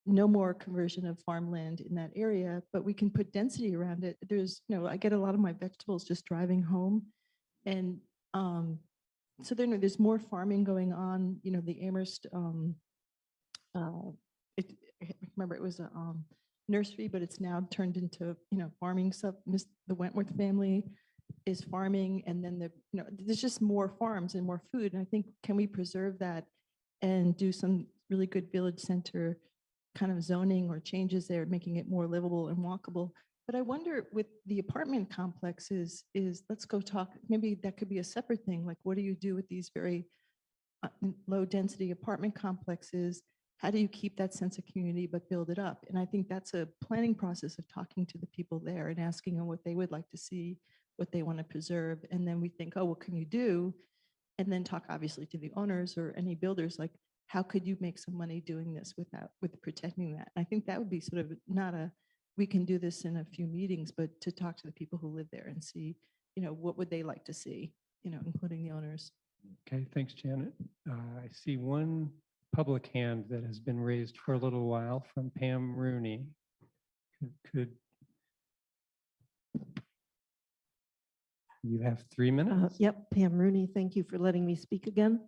no more conversion of farmland in that area, but we can put density around it. There's, I get a lot of my vegetables just driving home, and so there's more farming going on, the Amherst, I remember it was a nursery, but it's now turned into, farming stuff. The Wentworth family is farming, and then there's just more farms and more food. And I think, can we preserve that and do some really good village center kind of zoning or changes there, making it more livable and walkable? But I wonder with the apartment complexes let's go talk, maybe that could be a separate thing. Like, what do you do with these very low density apartment complexes? How do you keep that sense of community but build it up? And I think that's a planning process of talking to the people there and asking them what they would like to see, what they want to preserve. And then we think, oh, what can you do? And then talk obviously to the owners or any builders, like, how could you make some money doing this with protecting that? I think that would be sort of not we can do this in a few meetings, but to talk to the people who live there and see, what would they like to see, including the owners. Okay, thanks, Janet. I see one public hand that has been raised for a little while from Pam Rooney. Could you have 3 minutes? Yep, Pam Rooney, thank you for letting me speak again.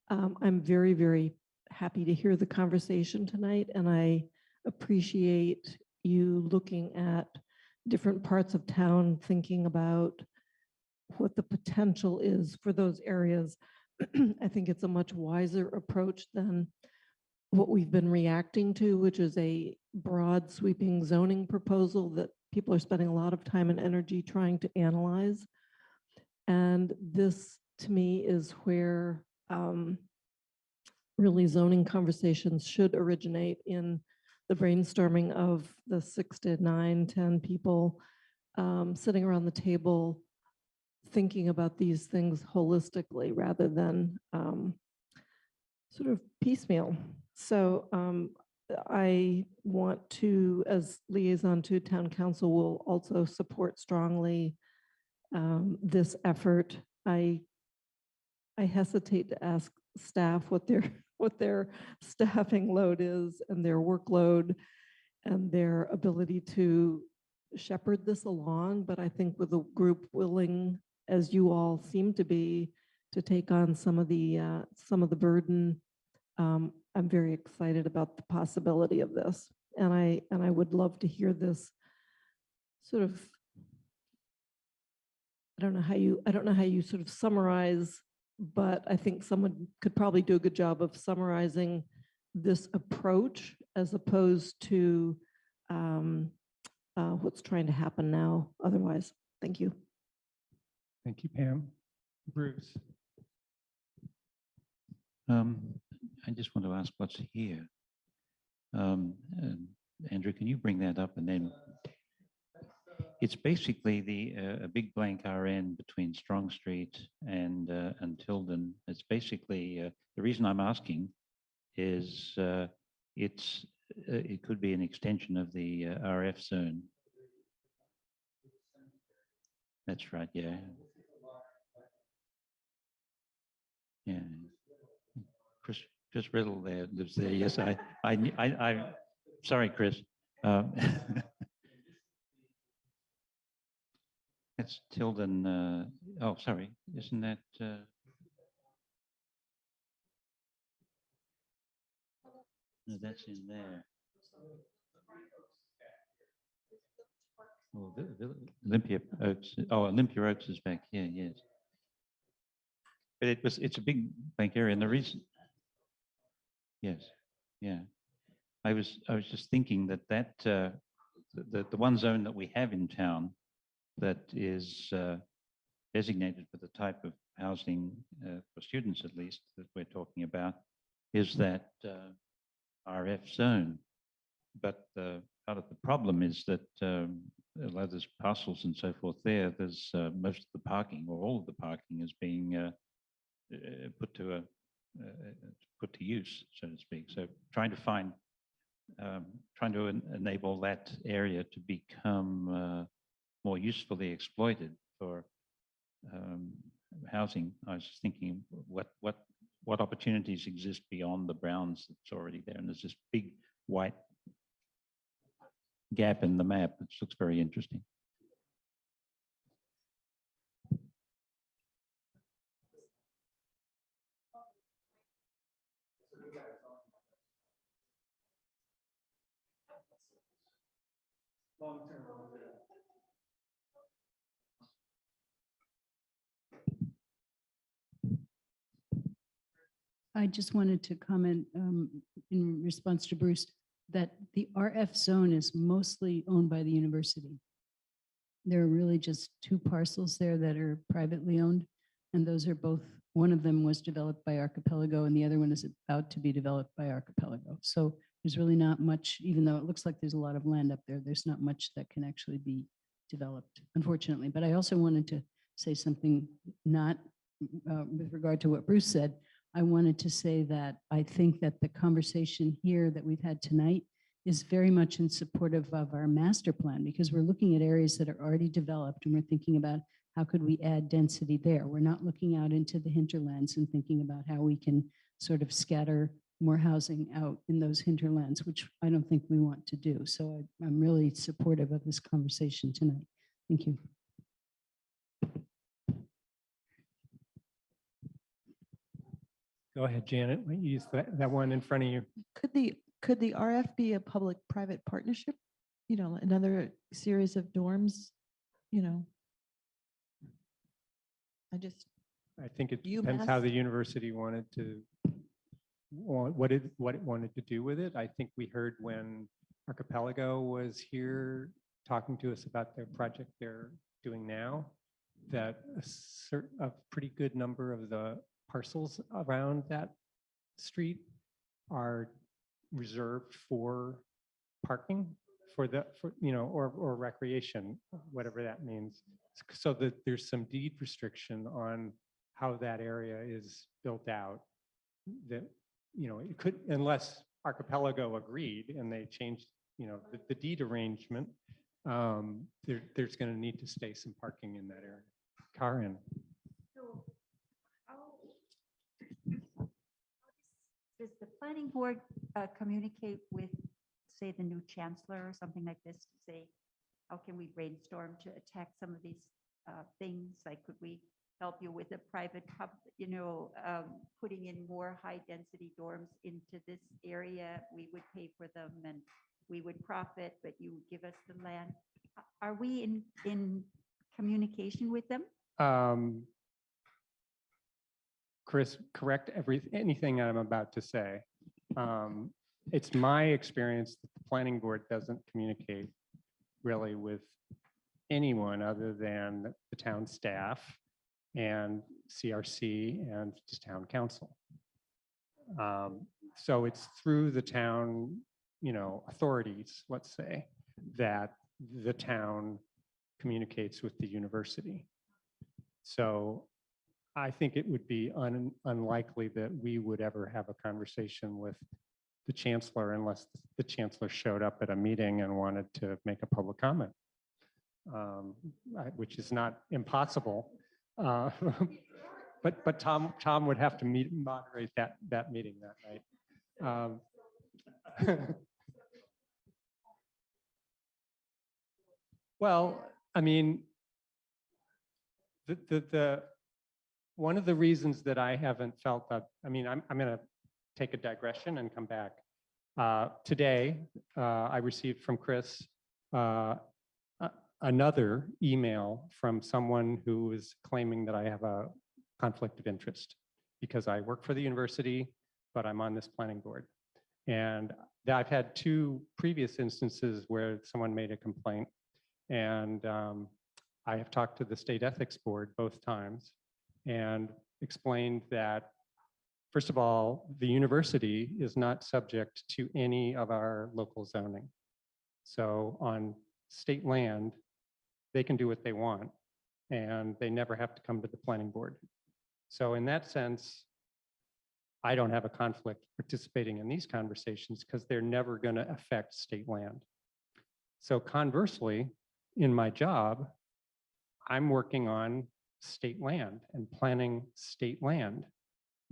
I'm very, very happy to hear the conversation tonight, and I appreciate you looking at different parts of town, thinking about what the potential is for those areas. I think it's a much wiser approach than what we've been reacting to, which is a broad sweeping zoning proposal that people are spending a lot of time and energy trying to analyze. And this, to me, is where really zoning conversations should originate, in the brainstorming of the 6 to 9, 10 people sitting around the table, thinking about these things holistically rather than sort of piecemeal. So I want to, as liaison to town council, will also support strongly this effort. I hesitate to ask staff what their staffing load is and their workload and their ability to shepherd this along, but I think with a group willing, as you all seem to be, to take on some of the burden, I'm very excited about the possibility of this, and I would love to hear this sort of. I don't know how you sort of summarize, but I think someone could probably do a good job of summarizing this approach as opposed to what's trying to happen now otherwise. Thank you. Thank you, Pam. Bruce. I just want to ask what's here. Andrew, can you bring that up? And then it's basically a big blank RN between Strong Street and Tilden. It's basically the reason I'm asking is it could be an extension of the RF zone. That's right. Yeah. Yeah. Chris Riddle there lives there. Yes, I sorry, Chris. It's Tilden. Oh, sorry. Isn't that? No, that's in there. Oh, Olympia Oaks. Oh, Olympia Oaks is back here. Yes. But it's a big bank area, and the reason. Yes. Yeah. I was just thinking that the one zone that we have in town that is designated for the type of housing for students, at least, that we're talking about, is that RF zone. But part of the problem is that although there's parcels and so forth there, there's most of the parking or all of the parking is being put to use, so to speak. So trying to enable that area to become more usefully exploited for housing. I was just thinking what opportunities exist beyond the Browns that's already there, and there's this big white gap in the map, which looks very interesting. I just wanted to comment in response to Bruce that the RF zone is mostly owned by the university. There are really just two parcels there that are privately owned, and those are both, one of them was developed by Archipelago and the other one is about to be developed by Archipelago. So there's really not much, even though it looks like there's a lot of land up there, there's not much that can actually be developed, unfortunately. But I also wanted to say something not with regard to what Bruce said. I wanted to say that I think that the conversation here that we've had tonight is very much in supportive of our master plan, because we're looking at areas that are already developed and we're thinking about how could we add density there. We're not looking out into the hinterlands and thinking about how we can sort of scatter more housing out in those hinterlands, which I don't think we want to do. So I'm really supportive of this conversation tonight. Thank you. Go ahead, Janet. Use that one in front of you. Could the RF be a public-private partnership? You know, another series of dorms, you know? I think it UMass? depends how the university wanted to, what it wanted to do with it. I think we heard when Archipelago was here talking to us about their project they're doing now, that a pretty good number of the parcels around that street are reserved for parking for or recreation, whatever that means. So that there's some deed restriction on how that area is built out, that, it could, unless Archipelago agreed and they changed, the deed arrangement, there's going to need to stay some parking in that area. Karen. So does the planning board communicate with, say, the new chancellor or something like this to say, how can we brainstorm to attack some of these things? Like, could we help you with a private pub, putting in more high density dorms into this area? We would pay for them and we would profit, but you would give us the land. Are we in communication with them? Chris, correct anything I'm about to say. It's my experience that the planning board doesn't communicate really with anyone other than the town staff and CRC and just town council. So it's through the town, authorities, let's say, that the town communicates with the university. So I think it would be unlikely that we would ever have a conversation with the chancellor unless the chancellor showed up at a meeting and wanted to make a public comment, which is not impossible. But Tom would have to moderate that meeting that night. Well, I mean, one of the reasons that I haven't felt that, I'm going to take a digression and come back. Today, I received from Chris another email from someone who is claiming that I have a conflict of interest because I work for the university, but I'm on this planning board. And I've had two previous instances where someone made a complaint, and I have talked to the state ethics board both times and explained that, first of all, the university is not subject to any of our local zoning. So on state land, they can do what they want, and they never have to come to the planning board. So in that sense, I don't have a conflict participating in these conversations because they're never going to affect state land. So conversely, in my job, I'm working on state land and planning state land,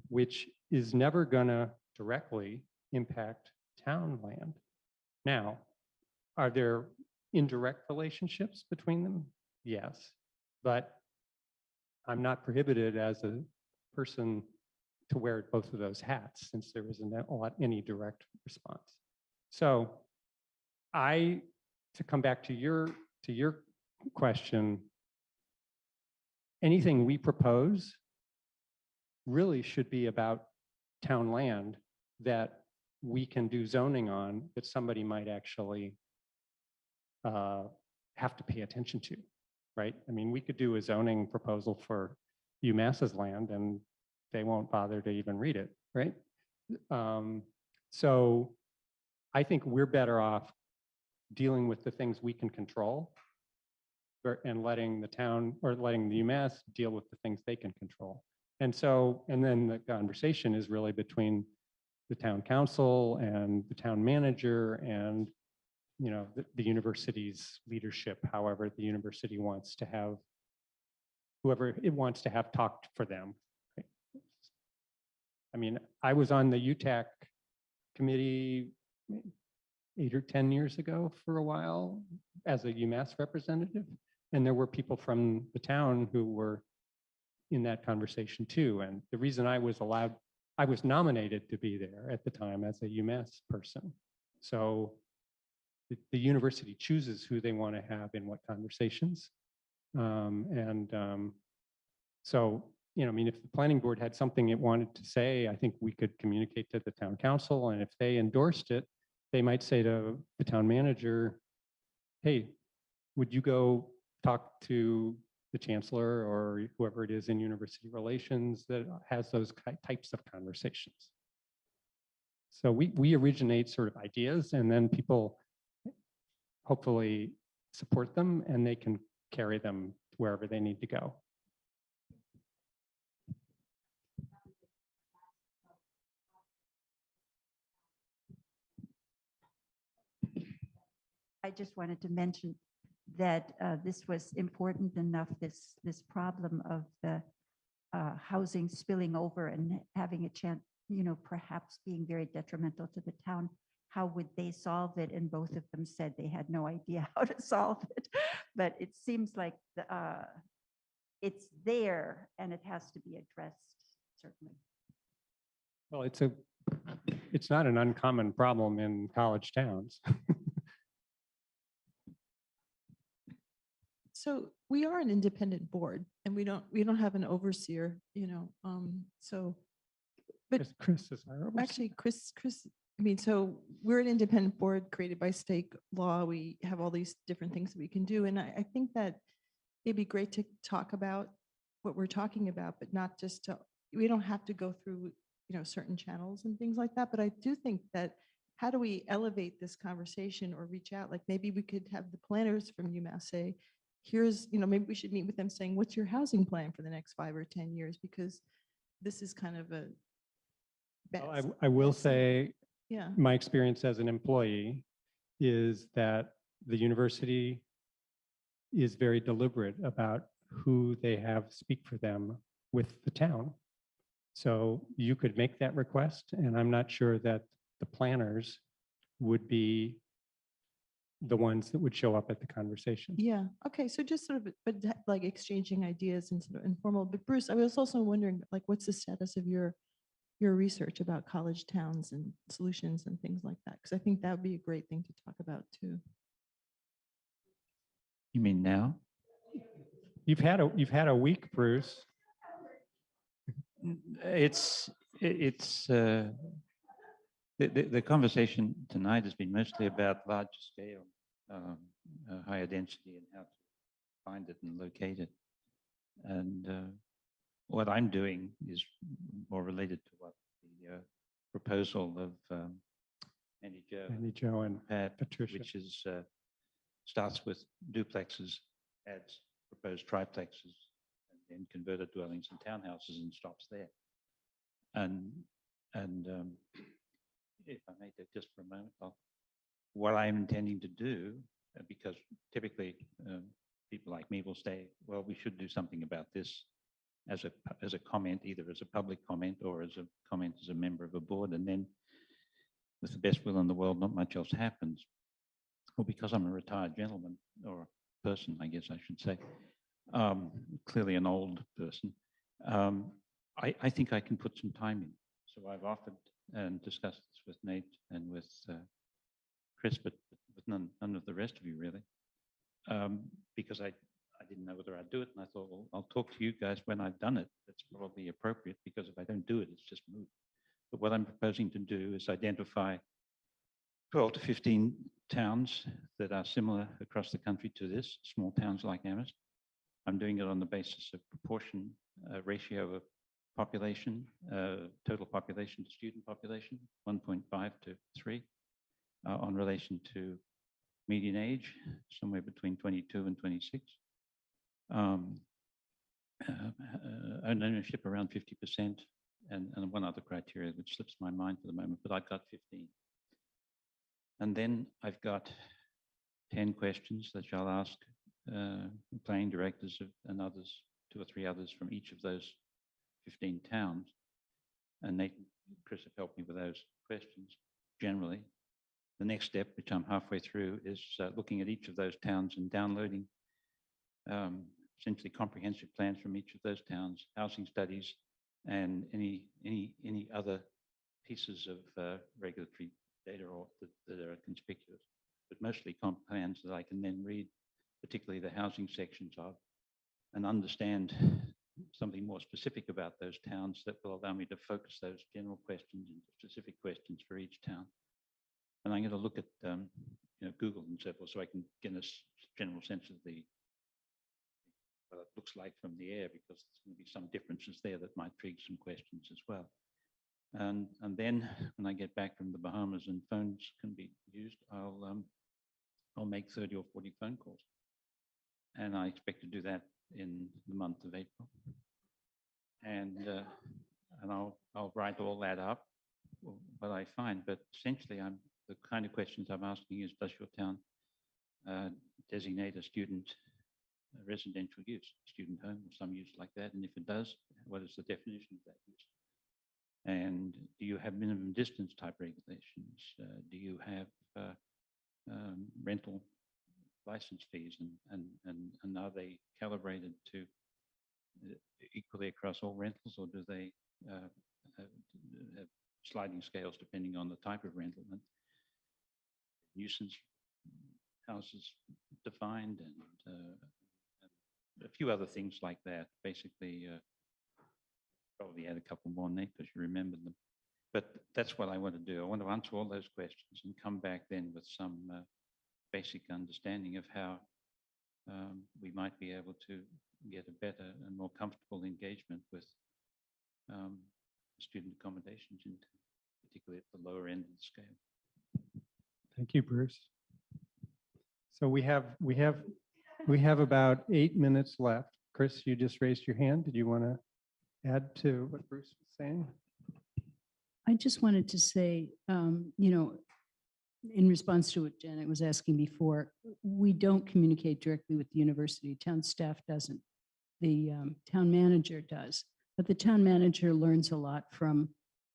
which is never going to directly impact town land. Now, are there indirect relationships between them? Yes, but I'm not prohibited as a person to wear both of those hats since there isn't any direct response. So I to come back to your question, anything we propose really should be about town land that we can do zoning on that somebody might actually have to pay attention to, right? I mean, we could do a zoning proposal for UMass's land and they won't bother to even read it, right? So I think we're better off dealing with the things we can control and letting the town or letting the UMass deal with the things they can control. And so, and then the conversation is really between the town council and the town manager and, you know, the university's leadership, however the university wants to have, whoever it wants to have talked for them. Right? I mean, I was on the UTAC committee 8 or 10 years ago for a while as a UMass representative. And there were people from the town who were in that conversation too. And the reason I was nominated to be there at the time as a UMass person. So the university chooses who they want to have in what conversations. So, you know, I mean, if the planning board had something it wanted to say, I think we could communicate to the town council. And if they endorsed it, they might say to the town manager, hey, would you go talk to the chancellor or whoever it is in university relations that has those types of conversations. So we originate sort of ideas and then people hopefully support them and they can carry them wherever they need to go. I just wanted to mention that this was important enough, this problem of the housing spilling over and having a chance, you know, perhaps being very detrimental to the town. How would they solve it? And both of them said they had no idea how to solve it. But it seems like it's there and it has to be addressed, certainly. Well, it's not an uncommon problem in college towns. So we are an independent board and we don't have an overseer, you know, so. But Chris is our overseer. actually, Chris, I mean, so we're an independent board created by state law. We have all these different things that we can do. And I think that it'd be great to talk about what we're talking about, but not just to, we don't have to go through, you know, certain channels and things like that. But I do think that how do we elevate this conversation or reach out? Like maybe we could have the planners from UMass say, here's, you know, maybe we should meet with them saying, what's your housing plan for the next 5 or 10 years? Because this is kind of a. Well, I will say, Yeah. my experience as an employee is that the university is very deliberate about who they have speak for them with the town. So you could make that request, and I'm not sure that the planners would be the ones that would show up at the conversation. Yeah. Okay. So just sort of, but like exchanging ideas and sort of informal. But Bruce, I was also wondering, like, what's the status of your research about college towns and solutions and things like that? Because I think that would be a great thing to talk about too. You mean now? You've had a week, Bruce. The conversation tonight has been mostly about large scale, higher density and how to find it and locate it. And what I'm doing is more related to what the proposal of Andy Joe and Pat, Patricia. which is starts with duplexes, adds proposed triplexes, and then converted dwellings and townhouses and stops there. And if I may take just for a moment, what I'm intending to do, because typically people like me will say, well, we should do something about this as a comment, either as a public comment or as a comment as a member of a board. And then with the best will in the world, not much else happens. Well, because I'm a retired gentleman or person, I guess I should say, clearly an old person, I think I can put some time in. So I've offered and discussed this with Nate and with Chris, but with none of the rest of you really, because I didn't know whether I'd do it, and I thought, well, I'll talk to you guys when I've done it. That's probably appropriate, because if I don't do it, it's just moot. But what I'm proposing to do is identify 12 to 15 towns that are similar across the country to this, small towns like Amherst. I'm doing it on the basis of proportion ratio of population, total population to student population, 1.5 to 3, on relation to median age, somewhere between 22 and 26. Ownership around 50%, and one other criteria which slips my mind for the moment, but I've got 15. And then I've got 10 questions that I'll ask planning directors and others, 2 or 3 others from each of those 15 towns. And Nate and Chris have helped me with those questions generally. The next step, which I'm halfway through, is looking at each of those towns and downloading essentially comprehensive plans from each of those towns, housing studies, and any other pieces of regulatory data or that are conspicuous, but mostly comp plans that I can then read, particularly the housing sections of, and understand something more specific about those towns that will allow me to focus those general questions into specific questions for each town. And I'm going to look at Google and so forth, so I can get a general sense of what it looks like from the air, because there's going to be some differences there that might trigger some questions as well. And then when I get back from the Bahamas and phones can be used, I'll make 30 or 40 phone calls, and I expect to do that in the month of April. And I'll write all that up, what I find. But essentially, the kind of questions I'm asking is: does your town designate a student residential use, student home, or some use like that? And if it does, what is the definition of that use? And do you have minimum distance type regulations? Do you have rental license fees, and are they calibrated to equally across all rentals, or do they have sliding scales depending on the type of rental? And nuisance houses defined, and a few other things like that. Basically, probably add a couple more, Nate, because you remembered them. But that's what I want to do. I want to answer all those questions and come back then with some basic understanding of how we might be able to get a better and more comfortable engagement with student accommodations, particularly at the lower end of the scale. Thank you, Bruce. So we have about 8 minutes left. Chris, you just raised your hand. Did you want to add to what Bruce was saying? I just wanted to say, in response to what Janet was asking before, we don't communicate directly with the university. Town staff doesn't. The town manager does. But the town manager learns a lot from,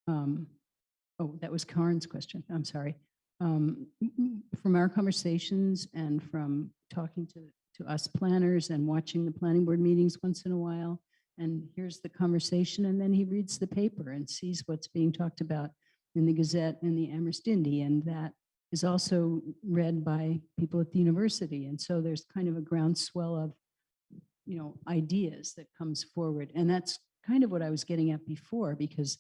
oh, that was Karen's question. I'm sorry. From our conversations and from talking to us planners and watching the planning board meetings once in a while, and here's the conversation, and then he reads the paper and sees what's being talked about in the Gazette and the Amherst Indy, and that is also read by people at the university. And so there's kind of a groundswell of, ideas that comes forward. And that's kind of what I was getting at before, because,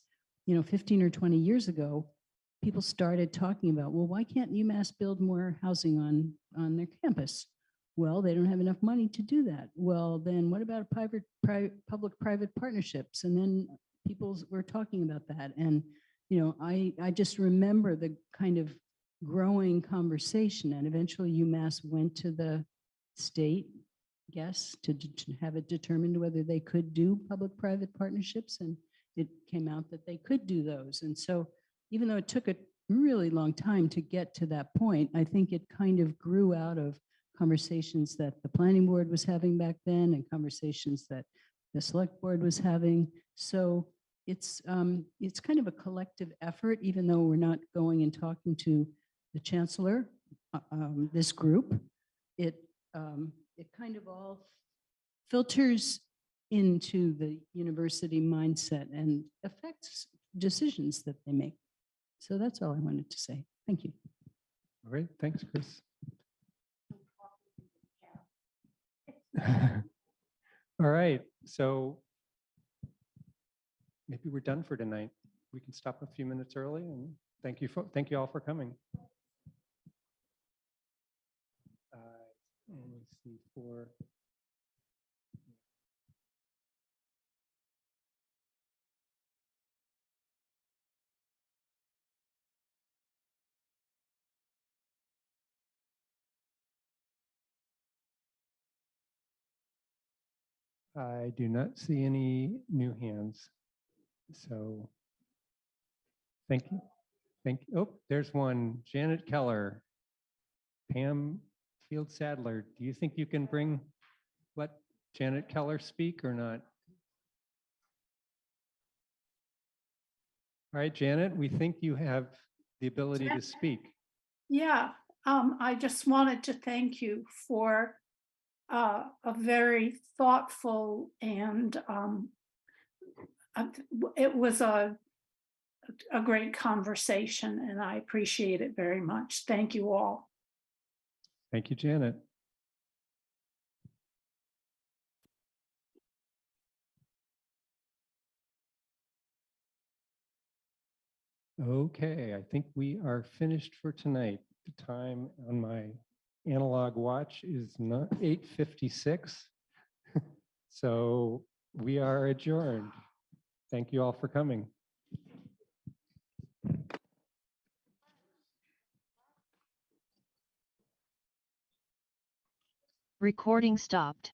15 or 20 years ago, people started talking about, well, why can't UMass build more housing on their campus? Well, they don't have enough money to do that. Well, then what about public-private partnerships? And then people were talking about that. And, I just remember the kind of growing conversation, and eventually UMass went to the state, to have it determined whether they could do public-private partnerships. And it came out that they could do those. And so even though it took a really long time to get to that point, I think it kind of grew out of conversations that the planning board was having back then and conversations that the select board was having. So it's kind of a collective effort, even though we're not going and talking to the chancellor, this group. It kind of all filters into the university mindset and affects decisions that they make. So that's all I wanted to say. Thank you. All right, thanks, Chris. All right, so maybe we're done for tonight. We can stop a few minutes early and thank you all for coming. Let me see for. I do not see any new hands. So thank you. Thank you. Oh, there's one. Janet Keller. Pam Field Sadler. Do you think you can let Janet Keller speak or not? All right, Janet, we think you have the ability to speak. Yeah, I just wanted to thank you for a very thoughtful and it was a great conversation and I appreciate it very much. Thank you all. Thank you, Janet. Okay, I think we are finished for tonight. The time on my analog watch is not 8:56. So we are adjourned. Thank you all for coming. Recording stopped.